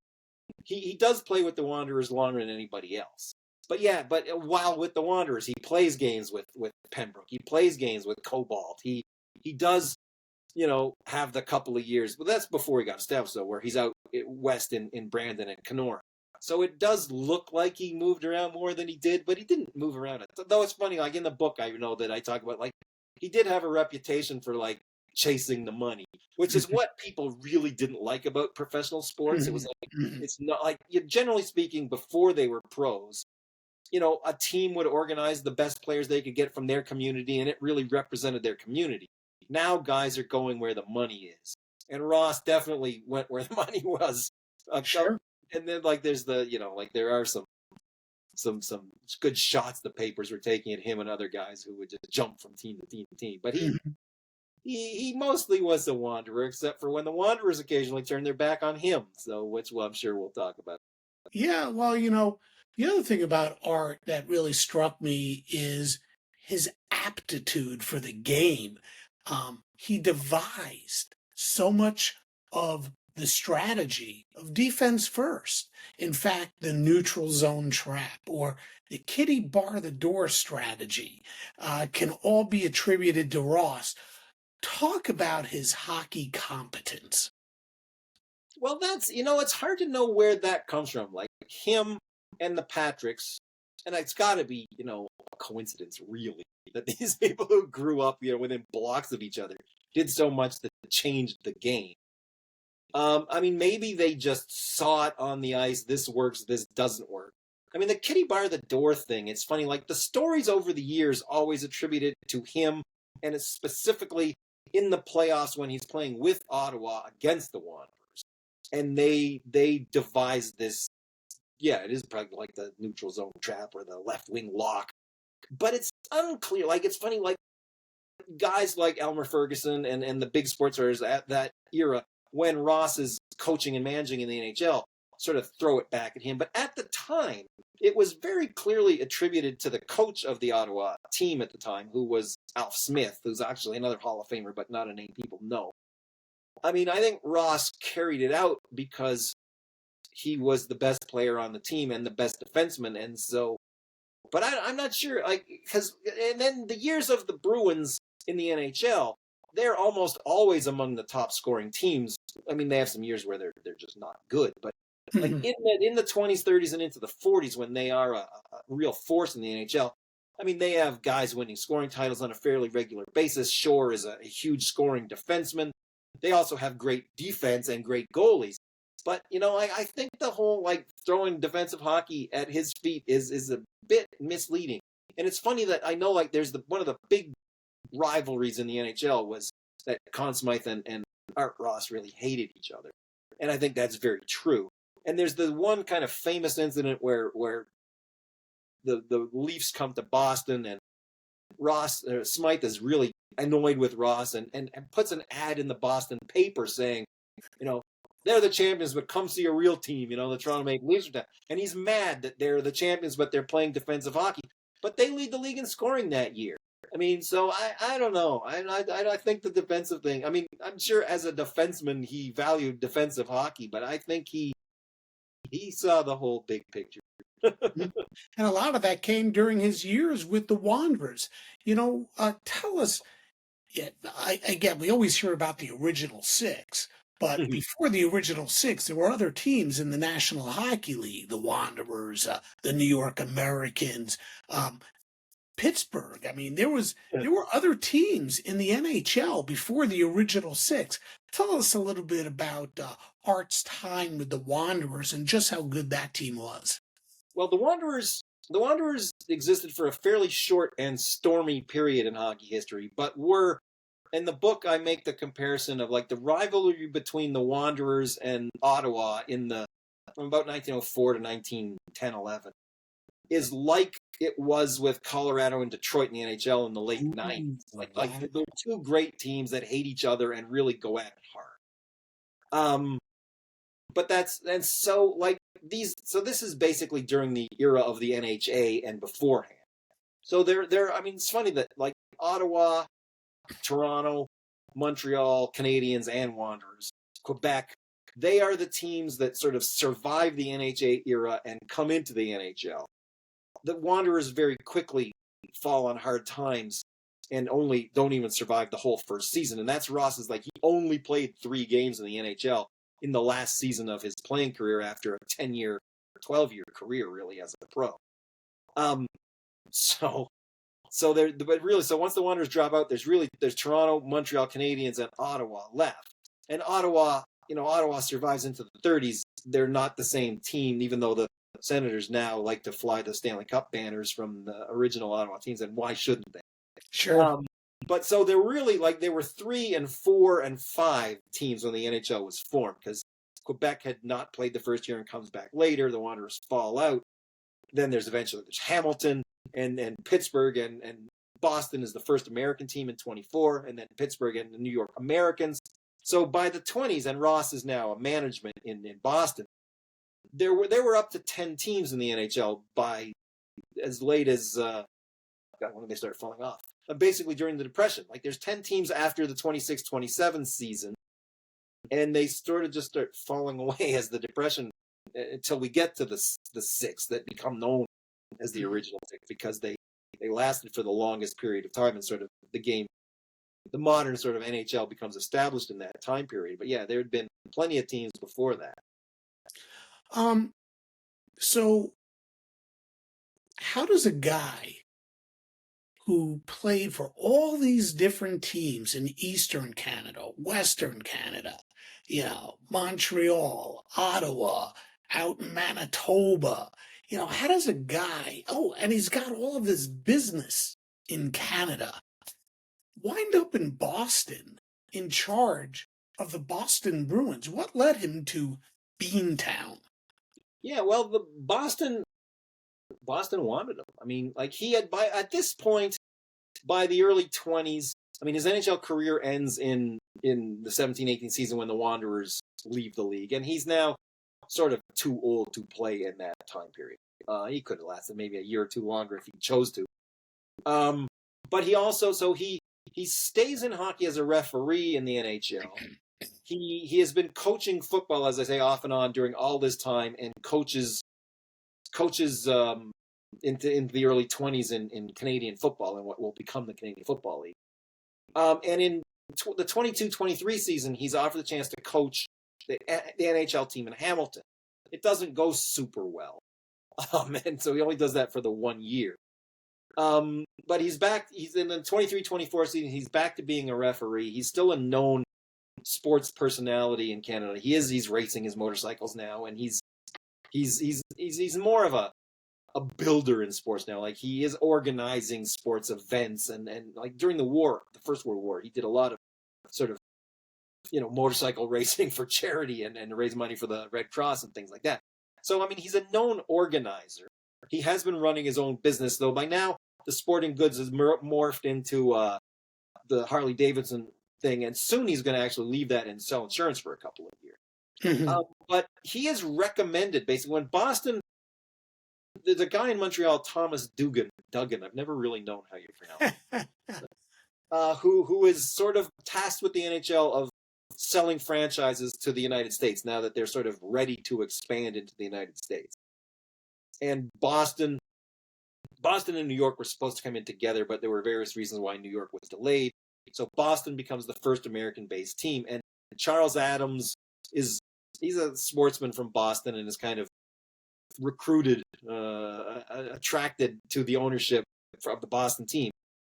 Speaker 2: he does play with the Wanderers longer than anybody else. But while with the Wanderers, he plays games with Pembroke. He plays games with Cobalt. He does, have the couple of years. But that's before he got established, though, where he's out west in Brandon and Kenora. So it does look like he moved around more than he did, but he didn't move around. Though it's funny, like in the book, I know that I talk about, like, he did have a reputation for, like, chasing the money, which is what people really didn't like about professional sports. It was like, it's not like, generally speaking, before they were pros, a team would organize the best players they could get from their community, and it really represented their community. Now guys are going where the money is. And Ross definitely went where the money was.
Speaker 1: Sure.
Speaker 2: And then, like, there's the, there are some good shots the papers were taking at him and other guys who would just jump from team to team to team. But he mostly was the Wanderer, except for when the Wanderers occasionally turned their back on him. So, which I'm sure we'll talk about.
Speaker 1: Yeah, well, the other thing about Art that really struck me is his aptitude for the game. He devised so much of the strategy of defense first. In fact, the neutral zone trap or the kitty bar the door strategy can all be attributed to Ross. Talk about his hockey competence.
Speaker 2: Well, that's, it's hard to know where that comes from. Like him and the Patricks, and it's got to be, a coincidence, really, that these people who grew up, within blocks of each other did so much that changed the game. I mean, maybe they just saw it on the ice. This works. This doesn't work. I mean, the kitty bar the door thing, it's funny. Like, the stories over the years always attributed to him, and it's specifically in the playoffs when he's playing with Ottawa against the Wanderers. And they devised this. Yeah, it is probably like the neutral zone trap or the left wing lock. But it's unclear. Like, it's funny, like, guys like Elmer Ferguson and the big sports writers at that era, when Ross is coaching and managing in the NHL, sort of throw it back at him. But at the time, it was very clearly attributed to the coach of the Ottawa team at the time, who was Alf Smith, who's actually another Hall of Famer, but not a name people know. I mean, I think Ross carried it out because he was the best player on the team and the best defenseman, and so. But I'm not sure, like, because and then the years of the Bruins in the NHL, they're almost always among the top scoring teams. I mean, they have some years where they're just not good, but like in the 20s, 30s, and into the 40s, when they are a real force in the NHL, I mean, they have guys winning scoring titles on a fairly regular basis. Shore is a huge scoring defenseman. They also have great defense and great goalies. But, you know, I think the whole, like, throwing defensive hockey at his feet is a bit misleading. And it's funny that I know, like, there's one of the big rivalries in the NHL was that Conn Smythe and Art Ross really hated each other. And I think that's very true. And there's the one kind of famous incident where the Leafs come to Boston, and Smythe is really annoyed with Ross and puts an ad in the Boston paper saying, you know, they're the champions, but come see a real team, you know, the Toronto Maple Leafs. And he's mad that they're the champions, but they're playing defensive hockey. But they lead the league in scoring that year. I mean, so I don't know. I think the defensive thing, I mean, I'm sure as a defenseman, he valued defensive hockey, but I think he saw the whole big picture.
Speaker 1: And a lot of that came during his years with the Wanderers. You know, tell us, again, we always hear about the original six, but before the original six, there were other teams in the National Hockey League, the Wanderers, the New York Americans, Pittsburgh. I mean, there were other teams in the NHL before the original six. Tell us a little bit about Art's time with the Wanderers and just how good that team was.
Speaker 2: Well, the Wanderers existed for a fairly short and stormy period in hockey history, but were, in the book, I make the comparison of, like, the rivalry between the Wanderers and Ottawa from about 1904 to 1910-11 is like it was with Colorado and Detroit in the NHL in the late 90s. Like they're two great teams that hate each other and really go at it hard. But this is basically during the era of the NHA and beforehand. So I mean, it's funny that, like, Ottawa, Toronto, Montreal, Canadiens, and Wanderers, Quebec, they are the teams that sort of survive the NHA era and come into the NHL. The Wanderers very quickly fall on hard times and don't even survive the whole first season. And that's Ross's, like, he only played 3 games in the NHL in the last season of his playing career after a 10-year, 12-year career, really, as a pro. So once the Wanderers drop out, there's Toronto, Montreal, Canadiens, and Ottawa left. And Ottawa survives into the 30s. They're not the same team, even though the Senators now like to fly the Stanley Cup banners from the original Ottawa teams, and why shouldn't they?
Speaker 1: Sure.
Speaker 2: But so they're really, like, there were 3 and 4 and 5 teams when the NHL was formed, because Quebec had not played the first year and comes back later. The Wanderers fall out. Then there's Hamilton and Pittsburgh, and Boston is the first American team in 24, and then Pittsburgh and the New York Americans. So by the 20s, and Ross is now a management in Boston, there were up to 10 teams in the NHL by as late as when did they start falling off? Basically during the Depression. Like, there's 10 teams after the 26-27 season, and they sort of just start falling away as the Depression, until we get to the 6 that become known as the original 6, because they lasted for the longest period of time, and sort of the modern sort of NHL becomes established in that time period. But yeah, there had been plenty of teams before that.
Speaker 1: So how does a guy who played for all these different teams in Eastern Canada, Western Canada, Montreal, Ottawa, out in Manitoba. How does a guy, and he's got all of his business in Canada, wind up in Boston in charge of the Boston Bruins? What led him to Beantown?
Speaker 2: Yeah, well, the Boston wanted him. I mean, like he had at this point, by the early 20s, I mean, his NHL career ends in the 17-18 season when the Wanderers leave the league, and he's now sort of too old to play in that time period. He could have lasted maybe a year or two longer if he chose to. But he also, he stays in hockey as a referee in the NHL. He has been coaching football, as I say, off and on during all this time, and coaches into the early 20s in Canadian football and what will become the Canadian Football League. And in the 22-23 season, he's offered the chance to coach the NHL team in Hamilton. It doesn't go super well, and so he only does that for the 1 year. But he's back. He's in the 23-24 season. He's back to being a referee. He's still a known sports personality in Canada. He's racing his motorcycles now, and he's more of a builder in sports now. Like he is organizing sports events, and like during the First World War, he did a lot of sort of motorcycle racing for charity and to raise money for the Red Cross and things like that. So I mean, he's a known organizer. He has been running his own business, though. By now, the sporting goods has morphed into the Harley Davidson thing, and soon he's going to actually leave that and sell insurance for a couple of years.
Speaker 1: Mm-hmm.
Speaker 2: But he is recommended, basically, when Boston, there's a guy in Montreal, Thomas Duggan, I've never really known how you pronounce it, who is sort of tasked with the NHL of selling franchises to the United States now that they're sort of ready to expand into the United States. And Boston and New York were supposed to come in together, but there were various reasons why New York was delayed. So Boston becomes the first American-based team, and Charles Adams he's a sportsman from Boston and is kind of recruited, attracted to the ownership of the Boston team,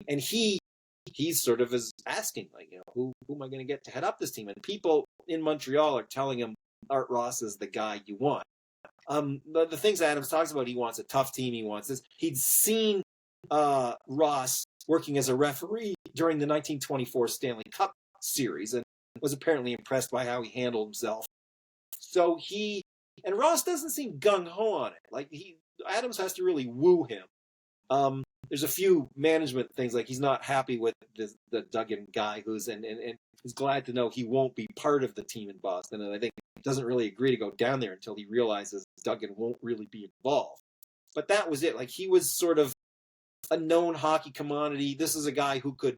Speaker 2: and he's sort of is asking, like, who am I going to get to head up this team? And people in Montreal are telling him Art Ross is the guy you want. The things Adams talks about, he wants a tough team. He wants this. He'd seen Ross working as a referee during the 1924 Stanley Cup series and was apparently impressed by how he handled himself. So and Ross doesn't seem gung-ho on it. Like Adams has to really woo him. There's a few management things, like he's not happy with the Duggan guy and is glad to know he won't be part of the team in Boston. And I think he doesn't really agree to go down there until he realizes Duggan won't really be involved. But that was it. Like he was sort of a known hockey commodity. This is a guy who could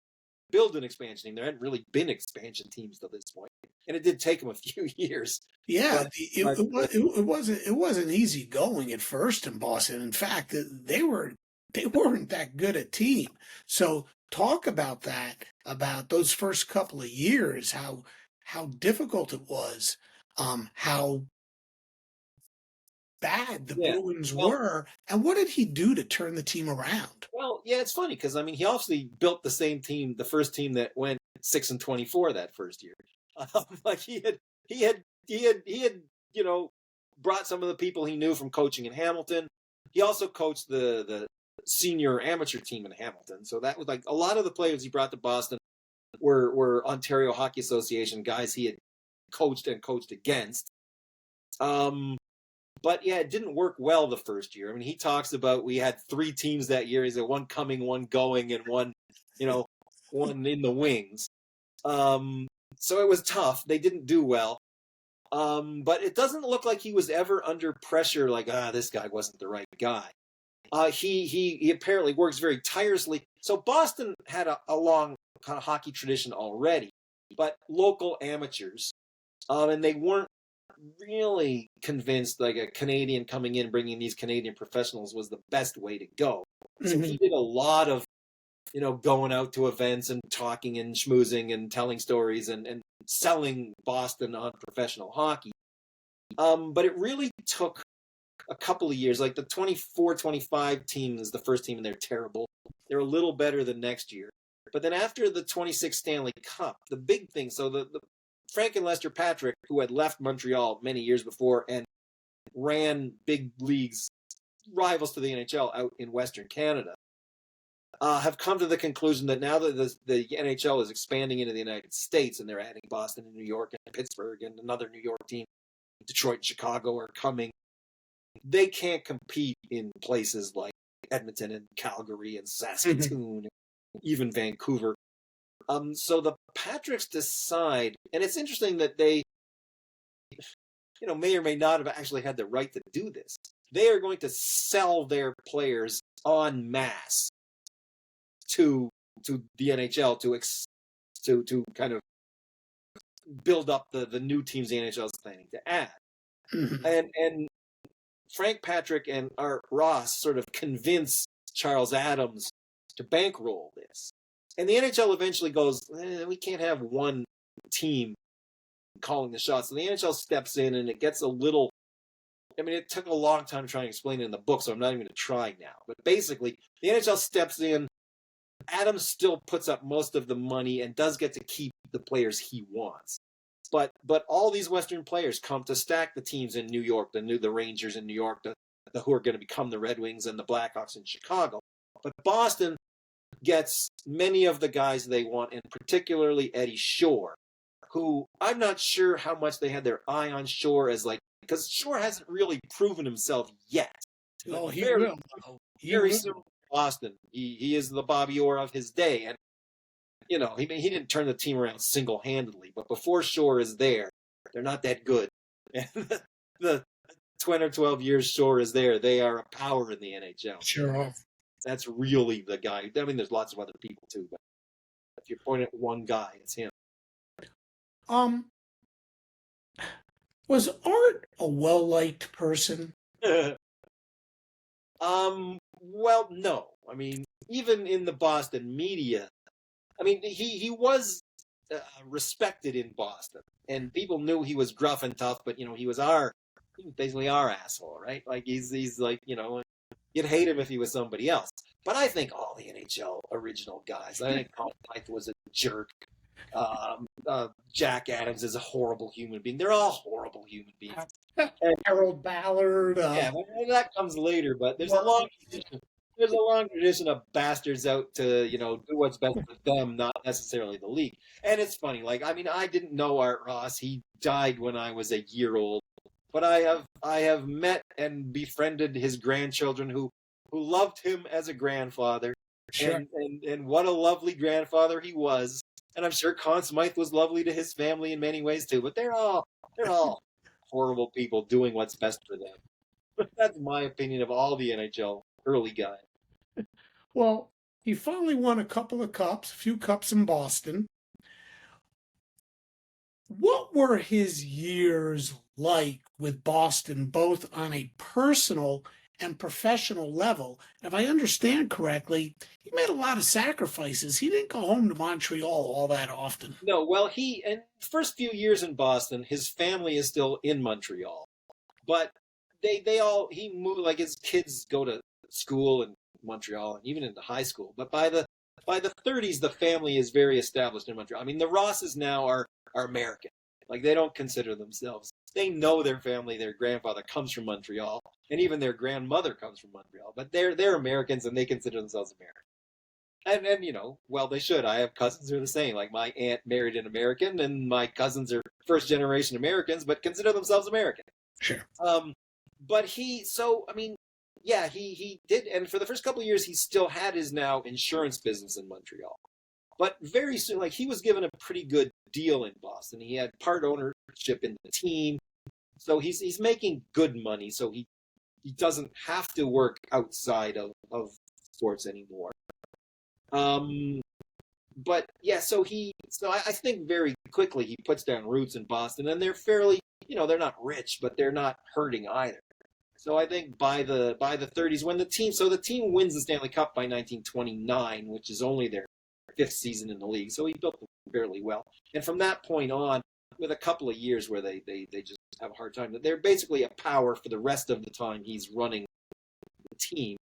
Speaker 2: build an expansion team. There hadn't really been expansion teams to this point, and it did take him a few years.
Speaker 1: Yeah, it wasn't easy going at first in Boston. In fact, they weren't that good a team. So talk about that, about those first couple of years, how difficult it was, how bad the Bruins were, and what did he do to turn the team around?
Speaker 2: Well, yeah, it's funny because I mean he obviously built the same team, the first team that went 6-24 that first year. Like he had brought some of the people he knew from coaching in Hamilton. He also coached the senior amateur team in Hamilton, so that was like a lot of the players he brought to Boston were Ontario Hockey Association guys he had coached against. But yeah, it didn't work well the first year. I mean, he talks about we had 3 teams that year. He said one coming, one going, and one in the wings. So it was tough. They didn't do well. But it doesn't look like he was ever under pressure, like, this guy wasn't the right guy. He apparently works very tirelessly. So Boston had a long kind of hockey tradition already, but local amateurs, and they weren't really convinced like a Canadian coming in, bringing these Canadian professionals was the best way to go. So he did a lot of, going out to events and talking and schmoozing and telling stories and selling Boston on professional hockey. But it really took a couple of years. Like the 24-25 team is the first team, and they're terrible. They're a little better than next year. But then after the 26 Stanley Cup, the big thing, so the Frank and Lester Patrick, who had left Montreal many years before and ran big leagues, rivals to the NHL out in Western Canada, have come to the conclusion that now that the NHL is expanding into the United States and they're adding Boston and New York and Pittsburgh and another New York team, Detroit and Chicago are coming, they can't compete in places like Edmonton and Calgary and Saskatoon, and even Vancouver. So the Patricks decide, and it's interesting that they, may or may not have actually had the right to do this. They are going to sell their players en masse to the NHL to kind of build up the new teams the NHL is planning to add. Mm-hmm. And Frank Patrick and Art Ross sort of convince Charles Adams to bankroll this. And the NHL eventually goes, we can't have one team calling the shots. So the NHL steps in, and it gets a little, it took a long time to try and explain it in the book, so I'm not even going to try now. But basically, the NHL steps in. Adams still puts up most of the money and does get to keep the players he wants. But all these Western players come to stack the teams in New York, the Rangers in New York, the who are going to become the Red Wings and the Blackhawks in Chicago. But Boston gets many of the guys they want, and particularly Eddie Shore, who I'm not sure how much they had their eye on Shore as because Shore hasn't really proven himself yet.
Speaker 1: Oh, he will.
Speaker 2: Very similar to Boston. He is the Bobby Orr of his day, and he didn't turn the team around single-handedly, but before Shore is there, they're not that good. And the 20 or 12 years Shore is there, they are a power in the NHL.
Speaker 1: Sure.
Speaker 2: That's really the guy. There's lots of other people too, but if you're pointing at one guy, it's him.
Speaker 1: Was Art a well-liked person?
Speaker 2: Well, no. Even in the Boston media, he was respected in Boston, and people knew he was gruff and tough, but, he was basically our asshole, right? He's like, you'd hate him if he was somebody else. But I think all the NHL original guys, I think Conn Smythe was a jerk. Jack Adams is a horrible human being. They're all horrible human beings.
Speaker 1: Harold Ballard.
Speaker 2: That comes later, but there's a long tradition of bastards out to, do what's best for them, not necessarily the league. And it's funny, I didn't know Art Ross. He died when I was a year old. But I have met and befriended his grandchildren who loved him as a grandfather. Sure. And what a lovely grandfather he was. And I'm sure Conn Smythe was lovely to his family in many ways too. But they're all horrible people doing what's best for them. That's my opinion of all the NHL early guys.
Speaker 1: Well, he finally won a couple of cups, a few cups in Boston. What were his years like with Boston, both on a personal and professional level? If I understand correctly, he made a lot of sacrifices. He didn't go home to Montreal all that often.
Speaker 2: No, well, in the first few years in Boston, his family is still in Montreal. But he moved, his kids go to school in Montreal and even into high school. But by the 30s, the family is very established in Montreal. The Rosses now are American. They don't consider themselves. They know their family, their grandfather comes from Montreal, and even their grandmother comes from Montreal. But they're Americans, and they consider themselves American. And well, they should. I have cousins who are the same. My aunt married an American, and my cousins are first-generation Americans, but consider themselves American.
Speaker 1: Sure.
Speaker 2: But he did, and for the first couple of years, he still had his now insurance business in Montreal. But very soon, he was given a pretty good deal in Boston. He had part ownership in the team, so he's making good money. So he doesn't have to work outside of sports anymore. But yeah, so I think very quickly he puts down roots in Boston, and they're fairly, they're not rich, but they're not hurting either. So I think by the 30s, when the team wins the Stanley Cup by 1929, which is only their fifth season in the league, so he built them fairly well. And from that point on, with a couple of years where they just have a hard time, they're basically a power for the rest of the time he's running the team.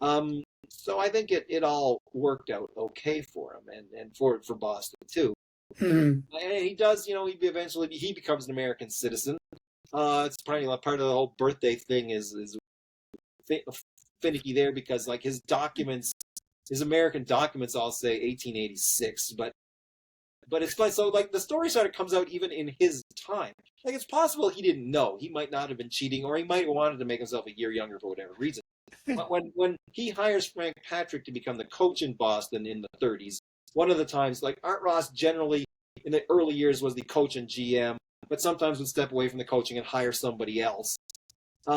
Speaker 2: So I think it all worked out okay for him and for Boston too.
Speaker 1: Mhm.
Speaker 2: And he does, he becomes an American citizen. It's probably like part of the whole birthday thing is finicky there because like his documents, his American documents all say 1886, but it's fun. So like the story sort of comes out even in his time. Like it's possible he didn't know. He might not have been cheating, or he might have wanted to make himself a year younger for whatever reason. But when he hires Frank Patrick to become the coach in Boston in the 30s, one of the times like Art Ross generally in the early years was the coach and GM, but sometimes would step away from the coaching and hire somebody else.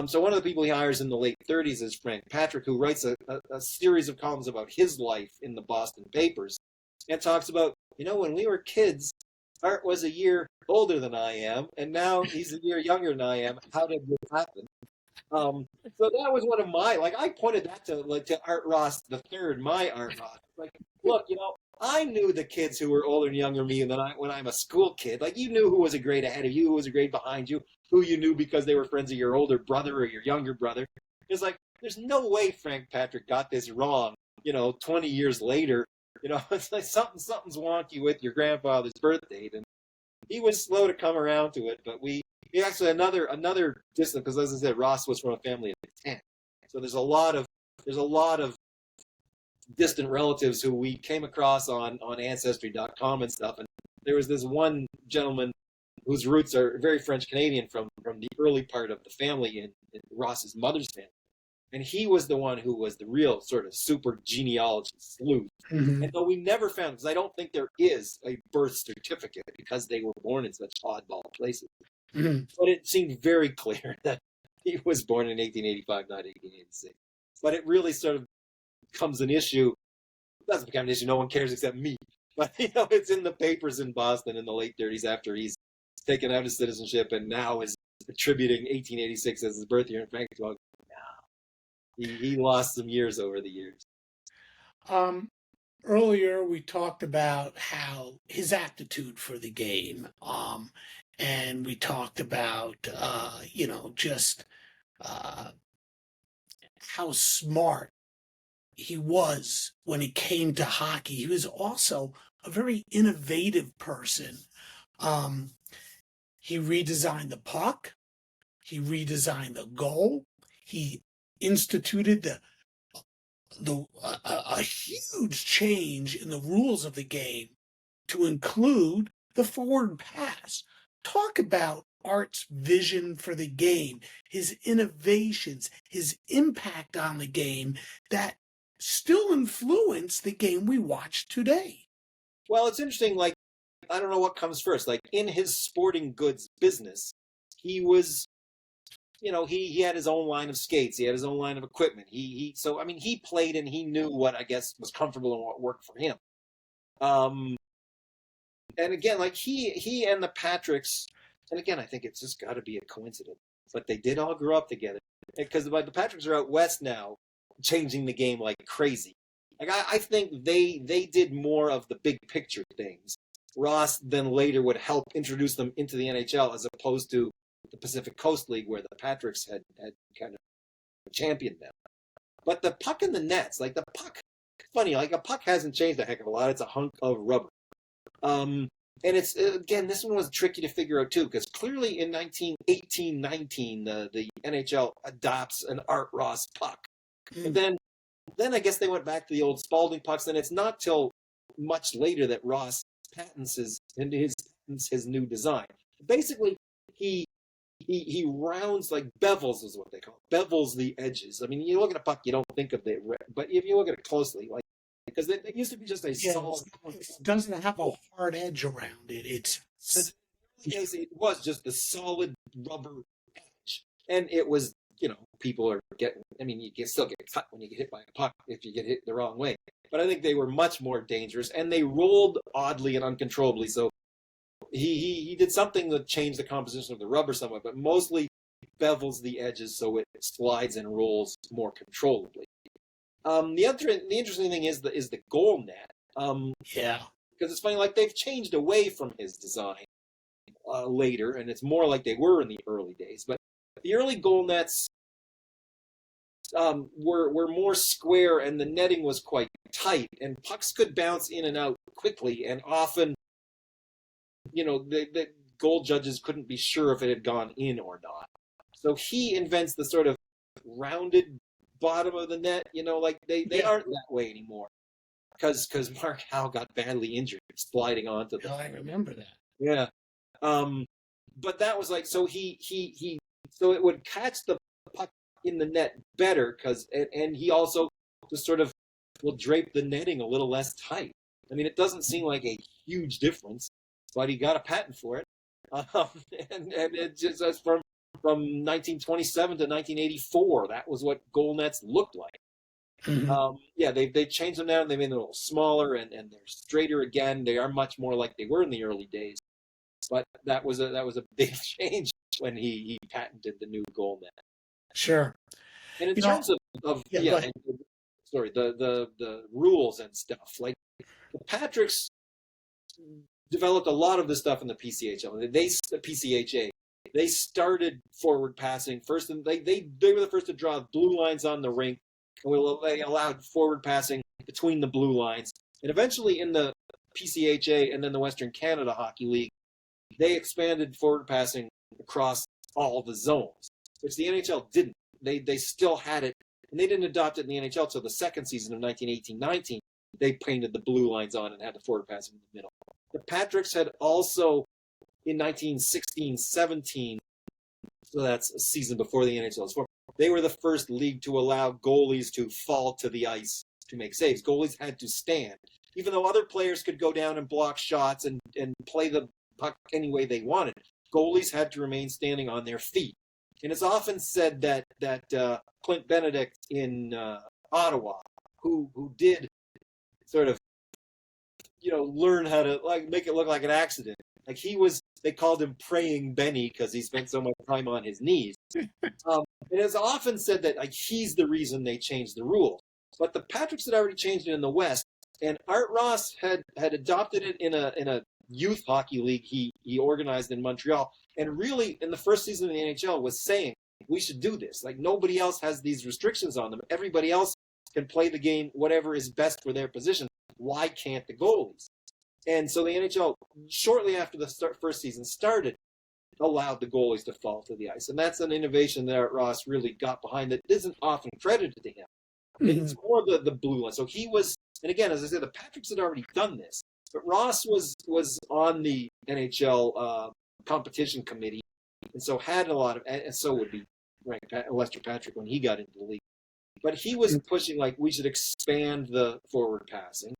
Speaker 2: So one of the people he hires in the late 30s is Frank Patrick, who writes a series of columns about his life in the Boston papers and talks about, when we were kids, Art was a year older than I am, and now he's a year younger than I am. How did this happen? So that was one of my, like, I pointed that to Art Ross the third, my Art Ross. Like, look, I knew the kids who were older and younger than me when I'm a school kid. Like, you knew who was a grade ahead of you, who was a grade behind you, who you knew because they were friends of your older brother or your younger brother. It's like, there's no way Frank Patrick got this wrong, 20 years later. It's like something's wonky with your grandfather's birth date. And he was slow to come around to it, but we actually another distant, because as I said, Ross was from a family of 10. So there's a lot of distant relatives who we came across on Ancestry.com and stuff. And there was this one gentleman whose roots are very French Canadian from the early part of the family in Ross's mother's family. And he was the one who was the real sort of super genealogy sleuth.
Speaker 1: Mhm.
Speaker 2: And though we never found, because I don't think there is a birth certificate because they were born in such oddball places.
Speaker 1: Mhm.
Speaker 2: But it seemed very clear that he was born in 1885, not 1886. But it really sort of becomes an issue. It doesn't become an issue. No one cares except me. But, it's in the papers in Boston in the late 30s after he's taken out his citizenship and now is attributing 1886 as his birth year. And Frank's going, no. He lost some years over the years.
Speaker 1: Um, Earlier we talked about how his aptitude for the game, and we talked about, just uh, how smart he was when it came to hockey. He was also a very innovative person. Um, he redesigned the puck. He redesigned the goal. He instituted a huge change in the rules of the game to include the forward pass. Talk about Art's vision for the game, his innovations, his impact on the game that still influence the game we watch today.
Speaker 2: Well, it's interesting, like, I don't know what comes first. Like, in his sporting goods business, he was, he had his own line of skates. He had his own line of equipment. So, I mean, he played and he knew what, I guess, was comfortable and what worked for him. And again, like, he and the Patricks, and again, I think it's just got to be a coincidence, but they did all grow up together. Because the Patricks are out west now, changing the game like crazy. Like, I think they did more of the big picture things. Ross then later would help introduce them into the NHL as opposed to the Pacific Coast League where the Patricks had kind of championed them. But the puck in the nets, like the puck, funny, like a puck hasn't changed a heck of a lot. It's a hunk of rubber. And it's, again, this one was tricky to figure out too, because clearly in 1919, the NHL adopts an Art Ross puck. And then I guess they went back to the old Spalding pucks, and it's not till much later that Ross patents his new design. Basically, he rounds, like, bevels is what they call it. Bevels the edges. I mean, you look at a puck, you don't think of the, but if you look at it closely, like, because it used to be just a solid.
Speaker 1: It doesn't have a hard edge around it.
Speaker 2: It was just a solid rubber edge, and it was, people are getting. I mean, you can still get cut when you get hit by a puck if you get hit the wrong way. But I think they were much more dangerous, and they rolled oddly and uncontrollably. So he did something that changed the composition of the rubber somewhat, but mostly bevels the edges so it slides and rolls more controllably. The interesting thing is the goal net.
Speaker 1: Yeah.
Speaker 2: Because it's funny, like, they've changed away from his design later, and it's more like they were in the early days. But the early goal nets were more square, and the netting was quite tight, and pucks could bounce in and out quickly, and often the goal judges couldn't be sure if it had gone in or not. So he invents the sort of rounded bottom of the net, like they aren't that way anymore. Because Mark Howe got badly injured sliding onto them.
Speaker 1: Oh, I remember that.
Speaker 2: Yeah. But that was like, so so it would catch the puck in the net better and he also just sort of will drape the netting a little less tight. I mean, it doesn't seem like a huge difference, but he got a patent for it. And it just from 1927 to 1984, that was what goal nets looked like.
Speaker 1: Mm-hmm.
Speaker 2: They changed them now and they made them a little smaller and they're straighter again. They are much more like they were in the early days. But that was a big change when he patented the new goal net.
Speaker 1: Sure.
Speaker 2: And in terms of the rules and stuff, like the Patricks developed a lot of this stuff in the PCHL. The PCHA. They started forward passing first, and they were the first to draw blue lines on the rink, and they allowed forward passing between the blue lines. And eventually, in the PCHA and then the Western Canada Hockey League, they expanded forward passing across all the zones, which the NHL didn't. They still had it, and they didn't adopt it in the NHL until the second season of 1918-19. They painted the blue lines on and had the forward passing in the middle. The Patricks had also, in 1916-17, so that's a season before the NHL was formed, they were the first league to allow goalies to fall to the ice to make saves. Goalies had to stand. Even though other players could go down and block shots and play the puck any way they wanted, goalies had to remain standing on their feet. And it's often said that Clint Benedict in Ottawa, who did sort of, learn how to make it look like an accident. Like they called him Praying Benny because he spent so much time on his knees. It is often said that he's the reason they changed the rules. But the Patricks had already changed it in the West, and Art Ross had adopted it in a youth hockey league he organized in Montreal, and really in the first season of the NHL was saying we should do this. Like nobody else has these restrictions on them. Everybody else can play the game whatever is best for their position. Why can't the goalies? And so the NHL, shortly after the first season started, allowed the goalies to fall to the ice. And that's an innovation that Art Ross really got behind that isn't often credited to him. Mm-hmm. It's more the blue line. So he was, and again, as I said, the Patricks had already done this. But Ross was on the NHL competition committee, and so had a lot of, and so would be Lester Patrick when he got into the league. But he was pushing we should expand the forward passing.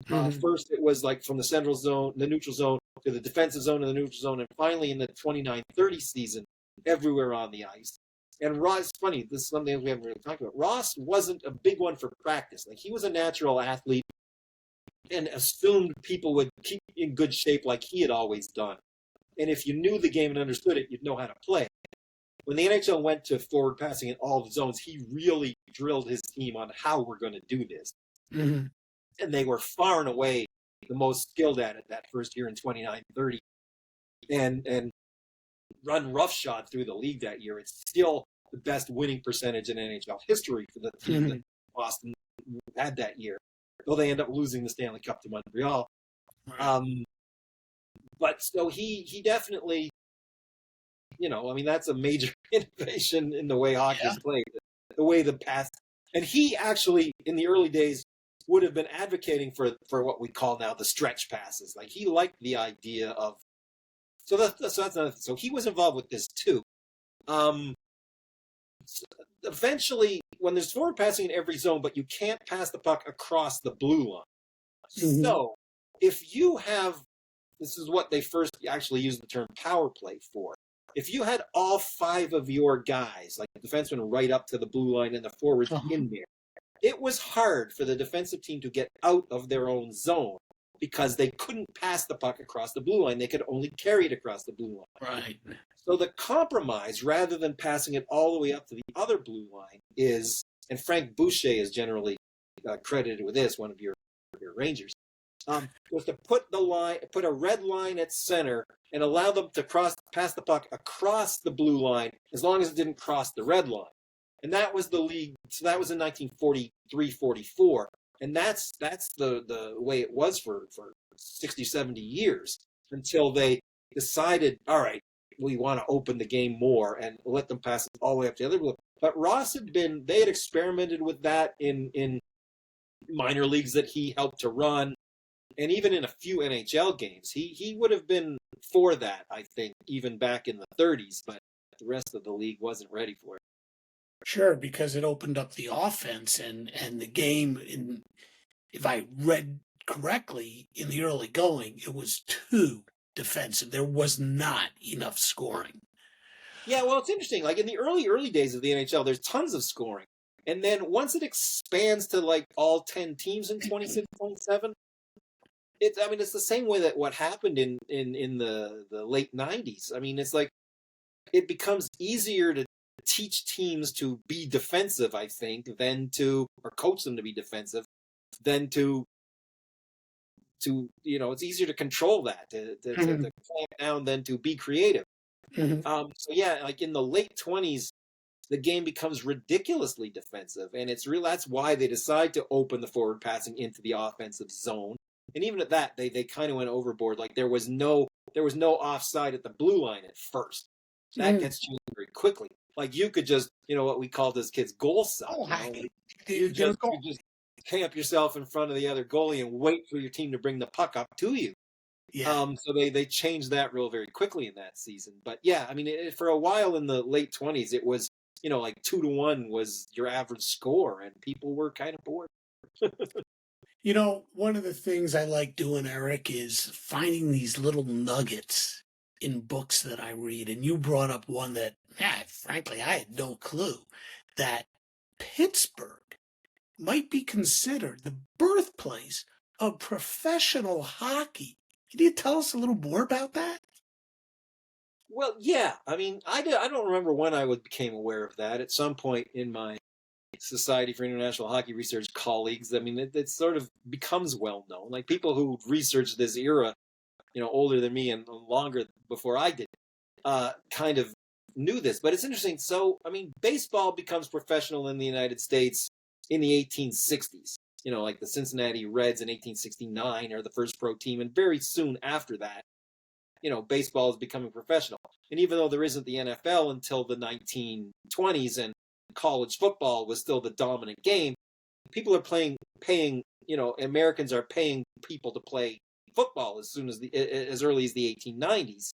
Speaker 2: First, it was from the central zone, the neutral zone, to the defensive zone and the neutral zone, and finally in the 29-30 season, everywhere on the ice. And Ross, funny, this is something we haven't really talked about. Ross wasn't a big one for practice. He was a natural athlete and assumed people would keep in good shape like he had always done. And if you knew the game and understood it, you'd know how to play. When the NHL went to forward passing in all the zones, he really drilled his team on how we're going to do this. Mm-hmm. And they were far and away the most skilled at it that first year in 29-30. And run roughshod through the league that year. It's still the best winning percentage in NHL history for the team that Boston had that year, though they end up losing the Stanley Cup to Montreal. Right. But so he definitely, that's a major innovation in the way hockey is played, the way the pass. And he actually, in the early days, would have been advocating for what we call now the stretch passes. He liked the idea of. So that's another thing. So he was involved with this too. Eventually, when there's forward passing in every zone, but you can't pass the puck across the blue line. Mm-hmm. So if you have, this is what they first actually used the term power play for. If you had all five of your guys, like the defenseman right up to the blue line and the forwards in there, it was hard for the defensive team to get out of their own zone because they couldn't pass the puck across the blue line. They could only carry it across the blue line. Right. So the compromise, rather than passing it all the way up to the other blue line, is, and Frank Boucher is generally credited with this, one of your Rangers, was to put a red line at center and allow them to pass the puck across the blue line as long as it didn't cross the red line. And that was the league. So that was in 1943-44. And that's the way it was for 60, 70 years. until they decided, all right, we want to open the game more and let them pass it all the way up to the other blue. But Ross they had experimented with that in minor leagues that he helped to run, and even in a few NHL games. He would have been for that, I think, even back in the 30s, but the rest of the league wasn't ready for it.
Speaker 1: Sure, because it opened up the offense and the game. If I read correctly, in the early going, it was too defensive. There was not enough scoring.
Speaker 2: Yeah, well, it's interesting. Like in the early days of the NHL, there's tons of scoring. And then once it expands to like all 10 teams in 26, 27, it's the same way that what happened in the late 90s. I mean, it's like it becomes easier to teach teams to be defensive, I think, or coach them to be defensive, than to it's easier to control that, to clamp down than to be creative.
Speaker 1: Mm-hmm.
Speaker 2: So yeah, like in the late 20s, the game becomes ridiculously defensive, and that's why they decide to open the forward passing into the offensive zone. And even at that, they kind of went overboard. Like there was no offside at the blue line at first. That gets changed very quickly. Like you could just, what we called as kids goal suck. You just camp yourself in front of the other goalie and wait for your team to bring the puck up to you.
Speaker 1: Yeah.
Speaker 2: So they changed that rule very quickly in that season. But yeah, I mean, for a while in the late 20s, it was, like 2-1 was your average score, and people were kind of bored.
Speaker 1: One of the things I like doing, Eric, is finding these little nuggets in books that I read. And you brought up one that, frankly, I had no clue, that Pittsburgh might be considered the birthplace of professional hockey. Can you tell us a little more about that?
Speaker 2: Well, yeah. I mean, I don't remember when I became aware of that. At some point in my Society for International Hockey Research colleagues, I mean, it sort of becomes well known. Like people who researched this era, older than me and longer before I did, kind of knew this. But it's interesting. So, I mean, baseball becomes professional in the United States in the 1860s. Like the Cincinnati Reds in 1869 are the first pro team, and very soon after that, baseball is becoming professional. And even though there isn't the NFL until the 1920s, and college football was still the dominant game, people are paying, Americans are paying people to play football as early as the 1890s.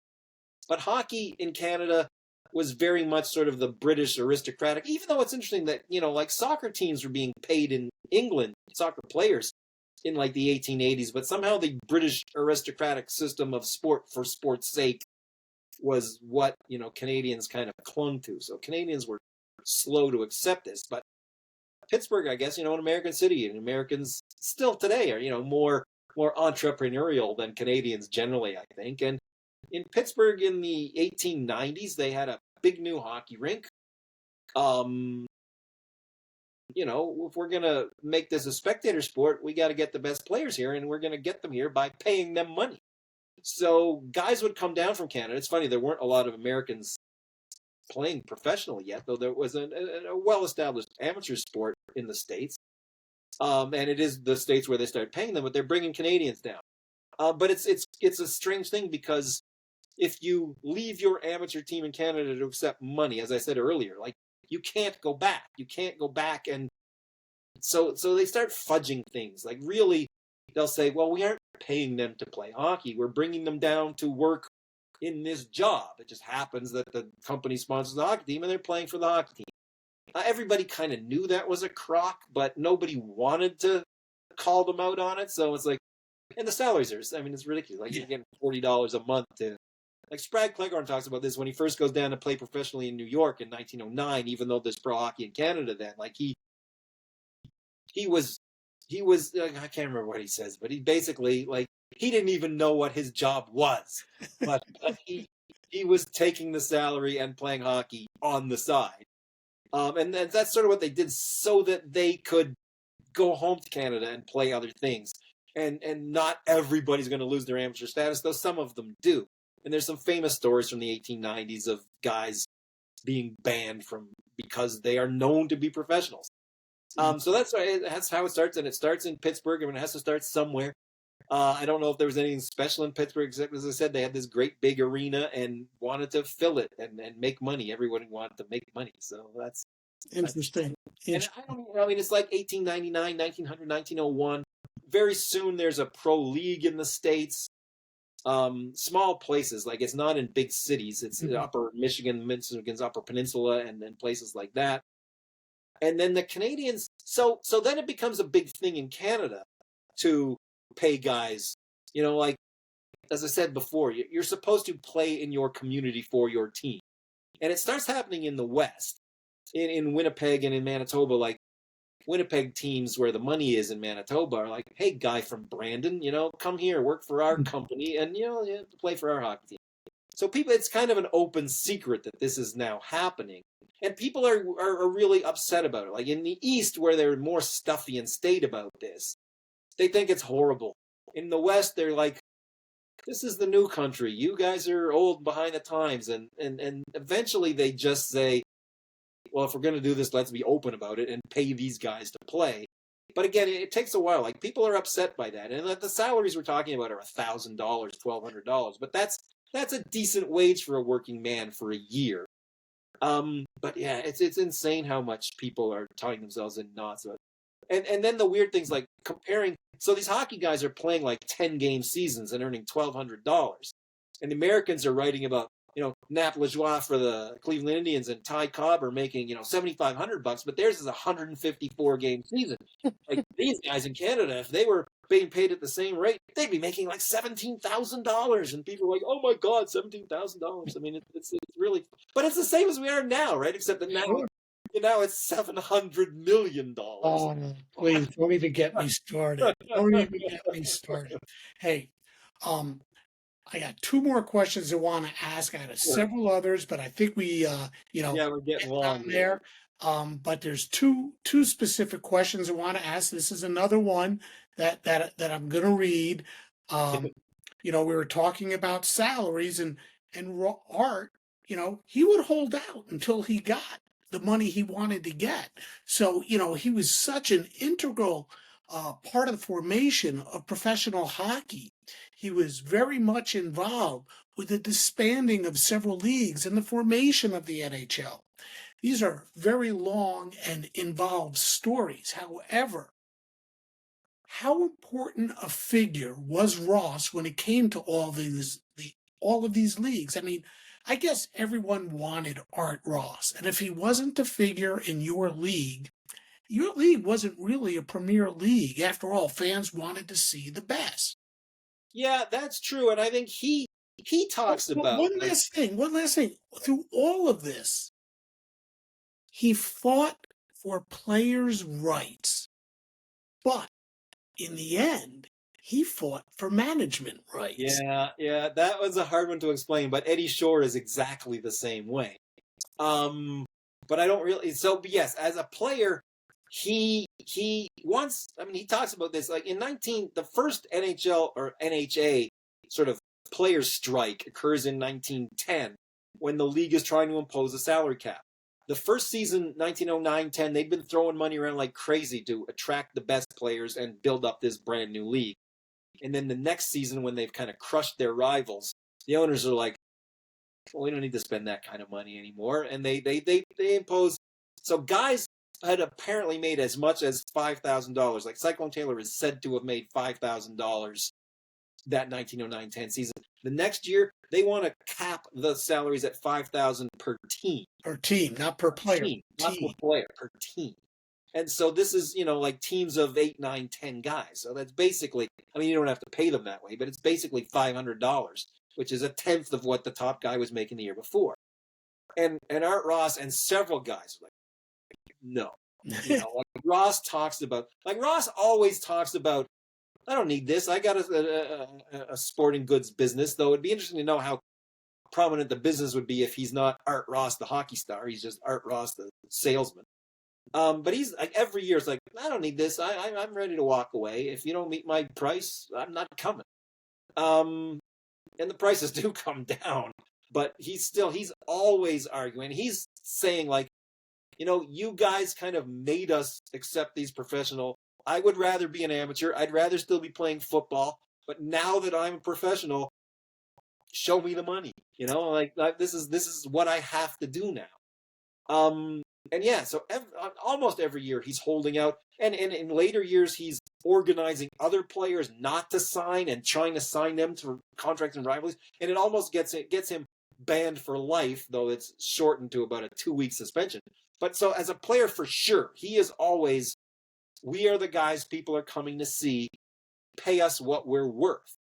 Speaker 2: But hockey in Canada was very much sort of the British aristocratic, even though it's interesting that, like soccer teams were being paid in England, soccer players, in like the 1880s, but somehow the British aristocratic system of sport for sport's sake was what, Canadians kind of clung to. So Canadians were slow to accept this, but Pittsburgh, I guess, an American city, and Americans still today are, more entrepreneurial than Canadians generally, I think. And in Pittsburgh in the 1890s, they had a big new hockey rink. If we're going to make this a spectator sport, we got to get the best players here, and we're going to get them here by paying them money. So guys would come down from Canada. It's funny, there weren't a lot of Americans playing professionally yet, though there was a well-established amateur sport in the States. And it is the States where they started paying them, but they're bringing Canadians down. But it's a strange thing, because if you leave your amateur team in Canada to accept money, as I said earlier, like you can't go back. You can't go back. And so they start fudging things. Like really, they'll say, well, we aren't paying them to play hockey. We're bringing them down to work in this job. It just happens that the company sponsors the hockey team and they're playing for the hockey team. Everybody kind of knew that was a crock, but nobody wanted to call them out on it. So it's like, and the salaries are, it's ridiculous. Like you're getting $40 a month to, like Sprague Cleghorn talks about this when he first goes down to play professionally in New York in 1909, even though there's pro hockey in Canada then. Like he was, I can't remember what he says, but he basically, like, he didn't even know what his job was, but he was taking the salary and playing hockey on the side. And that's sort of what they did so that they could go home to Canada and play other things. And not everybody's going to lose their amateur status, though some of them do. And there's some famous stories from the 1890s of guys being banned because they are known to be professionals. So that's how it starts, and it starts in Pittsburgh. It has to start somewhere. I don't know if there was anything special in Pittsburgh, except as I said, they had this great big arena and wanted to fill it and make money. Everyone wanted to make money, so that's
Speaker 1: Interesting.
Speaker 2: and I don't know. I mean, it's like 1899, 1900, 1901. Very soon, there's a pro league in the States. Small places, like it's not in big cities. It's in Upper Michigan's Upper Peninsula, and then places like that. And then the Canadians. So then it becomes a big thing in Canada to pay guys. You know, like as I said before, you're supposed to play in your community for your team, and it starts happening in the West, in Winnipeg and in Manitoba. Like Winnipeg teams where the money is in Manitoba are like, hey, guy from Brandon, come here, work for our company, and you have to play for our hockey team. So it's kind of an open secret that this is now happening, and people are really upset about it. Like in the East, where they're more stuffy and staid about this, they think it's horrible. In the West, they're like, this is the new country. You guys are old, behind the times, and eventually they just say, well, if we're going to do this, let's be open about it and pay these guys to play. But again, it takes a while. Like people are upset by that, and the salaries we're talking about are $1,000, $1,200. But that's a decent wage for a working man for a year. But yeah, it's insane how much people are tying themselves in knots about it. And then the weird things like comparing. So these hockey guys are playing like 10-game seasons and earning $1,200, and the Americans are writing about, Nap Lajoie for the Cleveland Indians and Ty Cobb are making, $7,500, but theirs is a 154-game season. Like these guys in Canada, if they were being paid at the same rate, they'd be making like $17,000, and people are like, "Oh my God, $17,000!" I mean, it's really, but it's the same as we are now, right? Except that now it's $700 million.
Speaker 1: Oh, please don't even get me started. Don't even get me started. Hey, I got two more questions I want to ask. I had several others, but I think we,
Speaker 2: we're getting long
Speaker 1: there. But there's two specific questions I want to ask. This is another one that I'm going to read. We were talking about salaries and Art. He would hold out until he got the money he wanted to get. So he was such an integral part of the formation of professional hockey. He was very much involved with the disbanding of several leagues and the formation of the NHL. These are very long and involved stories. However, how important a figure was Ross when it came to all of these leagues? I mean, I guess everyone wanted Art Ross, and if he wasn't a figure in your league wasn't really a premier league. After all, fans wanted to see the best.
Speaker 2: Yeah, that's true, and I think he talks about
Speaker 1: one last thing. Through all of this, he fought for players' rights, but in the end, he fought for management rights.
Speaker 2: Yeah, that was a hard one to explain, but Eddie Shore is exactly the same way. But I don't really. So, yes, as a player, he wants. I mean, he talks about this like the first NHL or NHA sort of players' strike occurs in 1910 when the league is trying to impose a salary cap. The first season, 1909-10, they'd been throwing money around like crazy to attract the best players and build up this brand new league. And then the next season, when they've kind of crushed their rivals, the owners are like, well, we don't need to spend that kind of money anymore. And they impose. So guys had apparently made as much as $5,000. Like Cyclone Taylor is said to have made $5,000 that 1909-10 season. The next year, they want to cap the salaries at $5,000 per team.
Speaker 1: Per team, not per player.
Speaker 2: Not per player, per team. And so this is, like teams of 8, 9, 10 guys. So that's basically, I mean, you don't have to pay them that way, but it's basically $500, which is a tenth of what the top guy was making the year before. And Art Ross and several guys were like, no. Like Ross always talks about, I don't need this. I got a sporting goods business, though it'd be interesting to know how prominent the business would be if he's not Art Ross, the hockey star. He's just Art Ross, the salesman. But he's like every year, it's like, I don't need this. I'm ready to walk away. If you don't meet my price, I'm not coming. And the prices do come down, but he's always arguing. He's saying like, you guys kind of made us accept these professional. I would rather be an amateur. I'd rather still be playing football. But now that I'm a professional, show me the money. Like this is what I have to do now. And yeah, so almost every year he's holding out, and in later years he's organizing other players not to sign and trying to sign them to contracts and rivalries, and it almost gets him banned for life, though it's shortened to about a 2-week suspension. But so as a player, for sure, he is always, we are the guys people are coming to see, pay us what we're worth.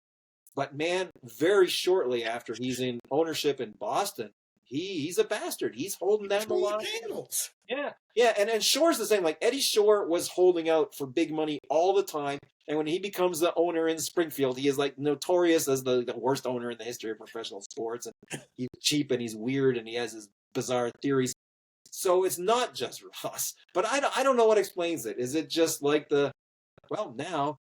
Speaker 2: But man, very shortly after he's in ownership in Boston, he's a bastard. He's holding down the line. Yeah, and Shore's the same. Like Eddie Shore was holding out for big money all the time, and when he becomes the owner in Springfield, he is like notorious as the worst owner in the history of professional sports. And he's cheap and he's weird and he has his bizarre theories. So it's not just Ross, but I don't know what explains it. Is it just like now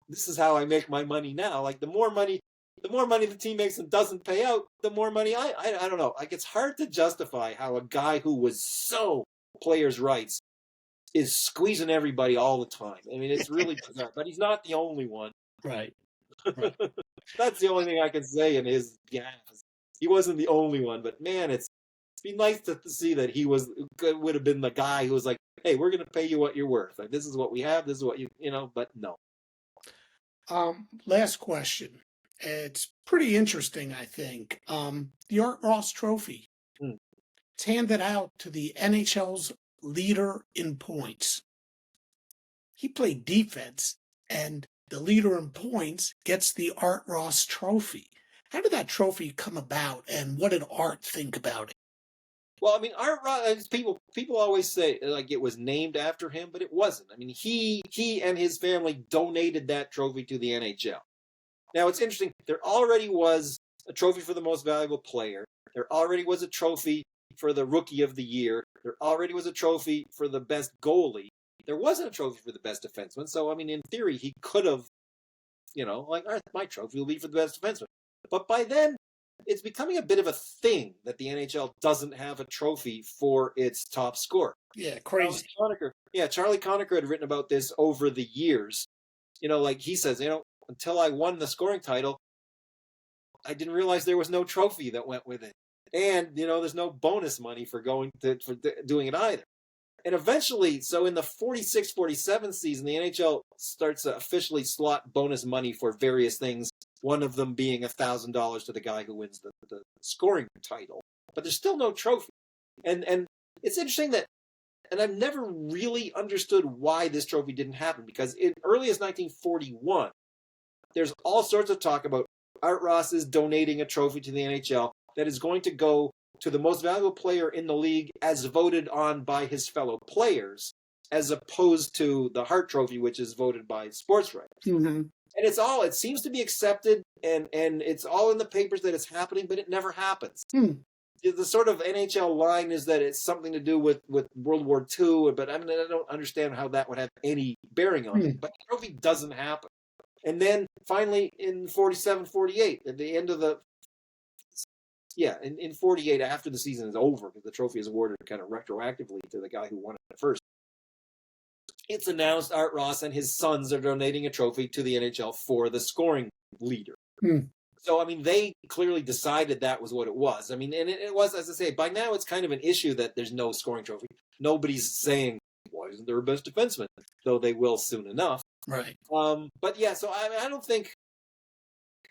Speaker 2: this is how I make my money now? Like the more money the team makes and doesn't pay out, the more money I don't know. Like it's hard to justify how a guy who was so players' rights is squeezing everybody all the time. I mean, it's really bizarre. But he's not the only one.
Speaker 1: Right.
Speaker 2: That's the only thing I can say in his behalf. He wasn't the only one, but man, it'd be nice to see that he would have been the guy who was like, hey, we're going to pay you what you're worth. Like, this is what we have. This is what but no.
Speaker 1: Last question. It's pretty interesting, I think. The Art Ross Trophy. It's handed out to the NHL's leader in points. He played defense, and the leader in points gets the Art Ross Trophy. How did that trophy come about, and what did Art think about it?
Speaker 2: Well, I mean, Art Ross, people always say like it was named after him, but it wasn't. I mean, he and his family donated that trophy to the NHL. Now, it's interesting. There already was a trophy for the most valuable player. There already was a trophy for the rookie of the year. There already was a trophy for the best goalie. There wasn't a trophy for the best defenseman. So, I mean, in theory, he could have, like, all right, my trophy will be for the best defenseman. But by then, it's becoming a bit of a thing that the NHL doesn't have a trophy for its top scorer.
Speaker 1: Yeah, crazy.
Speaker 2: Charlie Conacher had written about this over the years. Like he says, until I won the scoring title, I didn't realize there was no trophy that went with it. And, there's no bonus money for doing it either. And eventually, so in the 46-47 season, the NHL starts to officially slot bonus money for various things, one of them being $1,000 to the guy who wins the scoring title. But there's still no trophy. And it's interesting that, and I've never really understood why this trophy didn't happen, because in early as 1941, there's all sorts of talk about Art Ross is donating a trophy to the NHL that is going to go to the most valuable player in the league as voted on by his fellow players, as opposed to the Hart Trophy, which is voted by sports writers.
Speaker 1: Mm-hmm.
Speaker 2: And it seems to be accepted, and it's all in the papers that it's happening, but it never happens. The sort of NHL line is that it's something to do with World War II, but I don't understand how that would have any bearing on it. But the trophy doesn't happen. And then finally in 47-48, at the end of in 48, after the season is over, because the trophy is awarded kind of retroactively to the guy who won it first, it's announced Art Ross and his sons are donating a trophy to the NHL for the scoring leader. So, I mean, they clearly decided that was what it was. I mean, and it was, as I say, by now it's kind of an issue that there's no scoring trophy. Nobody's saying, why isn't there a best defenseman? Though they will soon enough.
Speaker 1: Right.
Speaker 2: But yeah, so I don't think.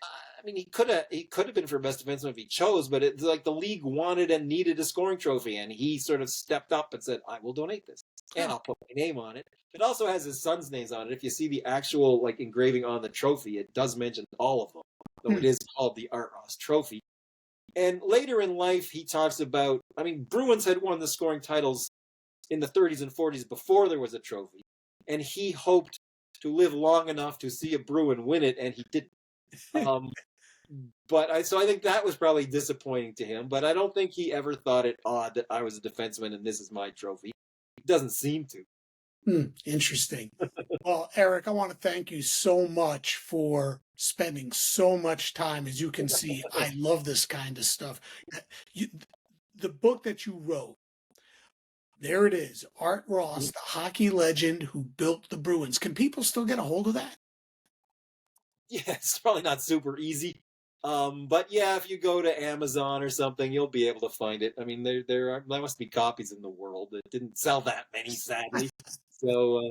Speaker 2: I mean, he could have been for best defenseman if he chose, but it's like the league wanted and needed a scoring trophy, and he sort of stepped up and said, "I will donate this, and I'll put my name on it." It also has his son's names on it. If you see the actual like engraving on the trophy, it does mention all of them, though it is called the Art Ross Trophy. And later in life, he talks about. I mean, Bruins had won the scoring titles in the 30s and 40s before there was a trophy, and he hoped to live long enough to see a Bruin win it, and he didn't. So I think that was probably disappointing to him, but I don't think he ever thought it odd that I was a defenseman and this is my trophy. He doesn't seem to.
Speaker 1: Interesting. Well, Eric, I want to thank you so much for spending so much time. As you can see, I love this kind of stuff. The book that you wrote, there it is, Art Ross, the hockey legend who built the Bruins. Can people still get a hold of that?
Speaker 2: Yeah, it's probably not super easy. But yeah, if you go to Amazon or something, you'll be able to find it. I mean, there must be copies in the world. It didn't sell that many, sadly. So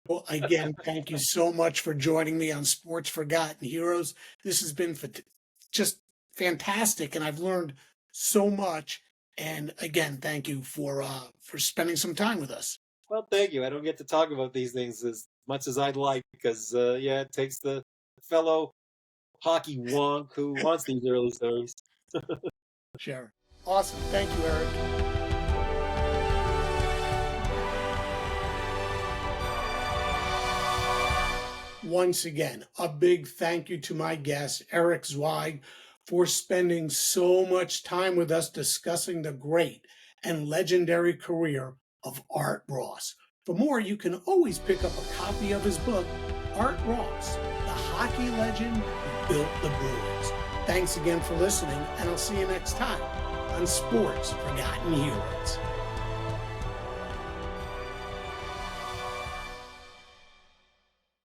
Speaker 1: Well, again, thank you so much for joining me on Sports Forgotten Heroes. This has been just fantastic, and I've learned so much. And again, thank you for spending some time with us.
Speaker 2: well, thank you. I don't get to talk about these things as much as I'd like because yeah, it takes the fellow hockey wonk who wants these early stories.
Speaker 1: Sure. Awesome. Thank you, Eric. Once again, a big thank you to my guest, Eric Zweig, for spending so much time with us discussing the great and legendary career of Art Ross. For more, you can always pick up a copy of his book, Art Ross, the hockey legend who built the Bruins. Thanks again for listening, and I'll see you next time on Sports Forgotten Heroes.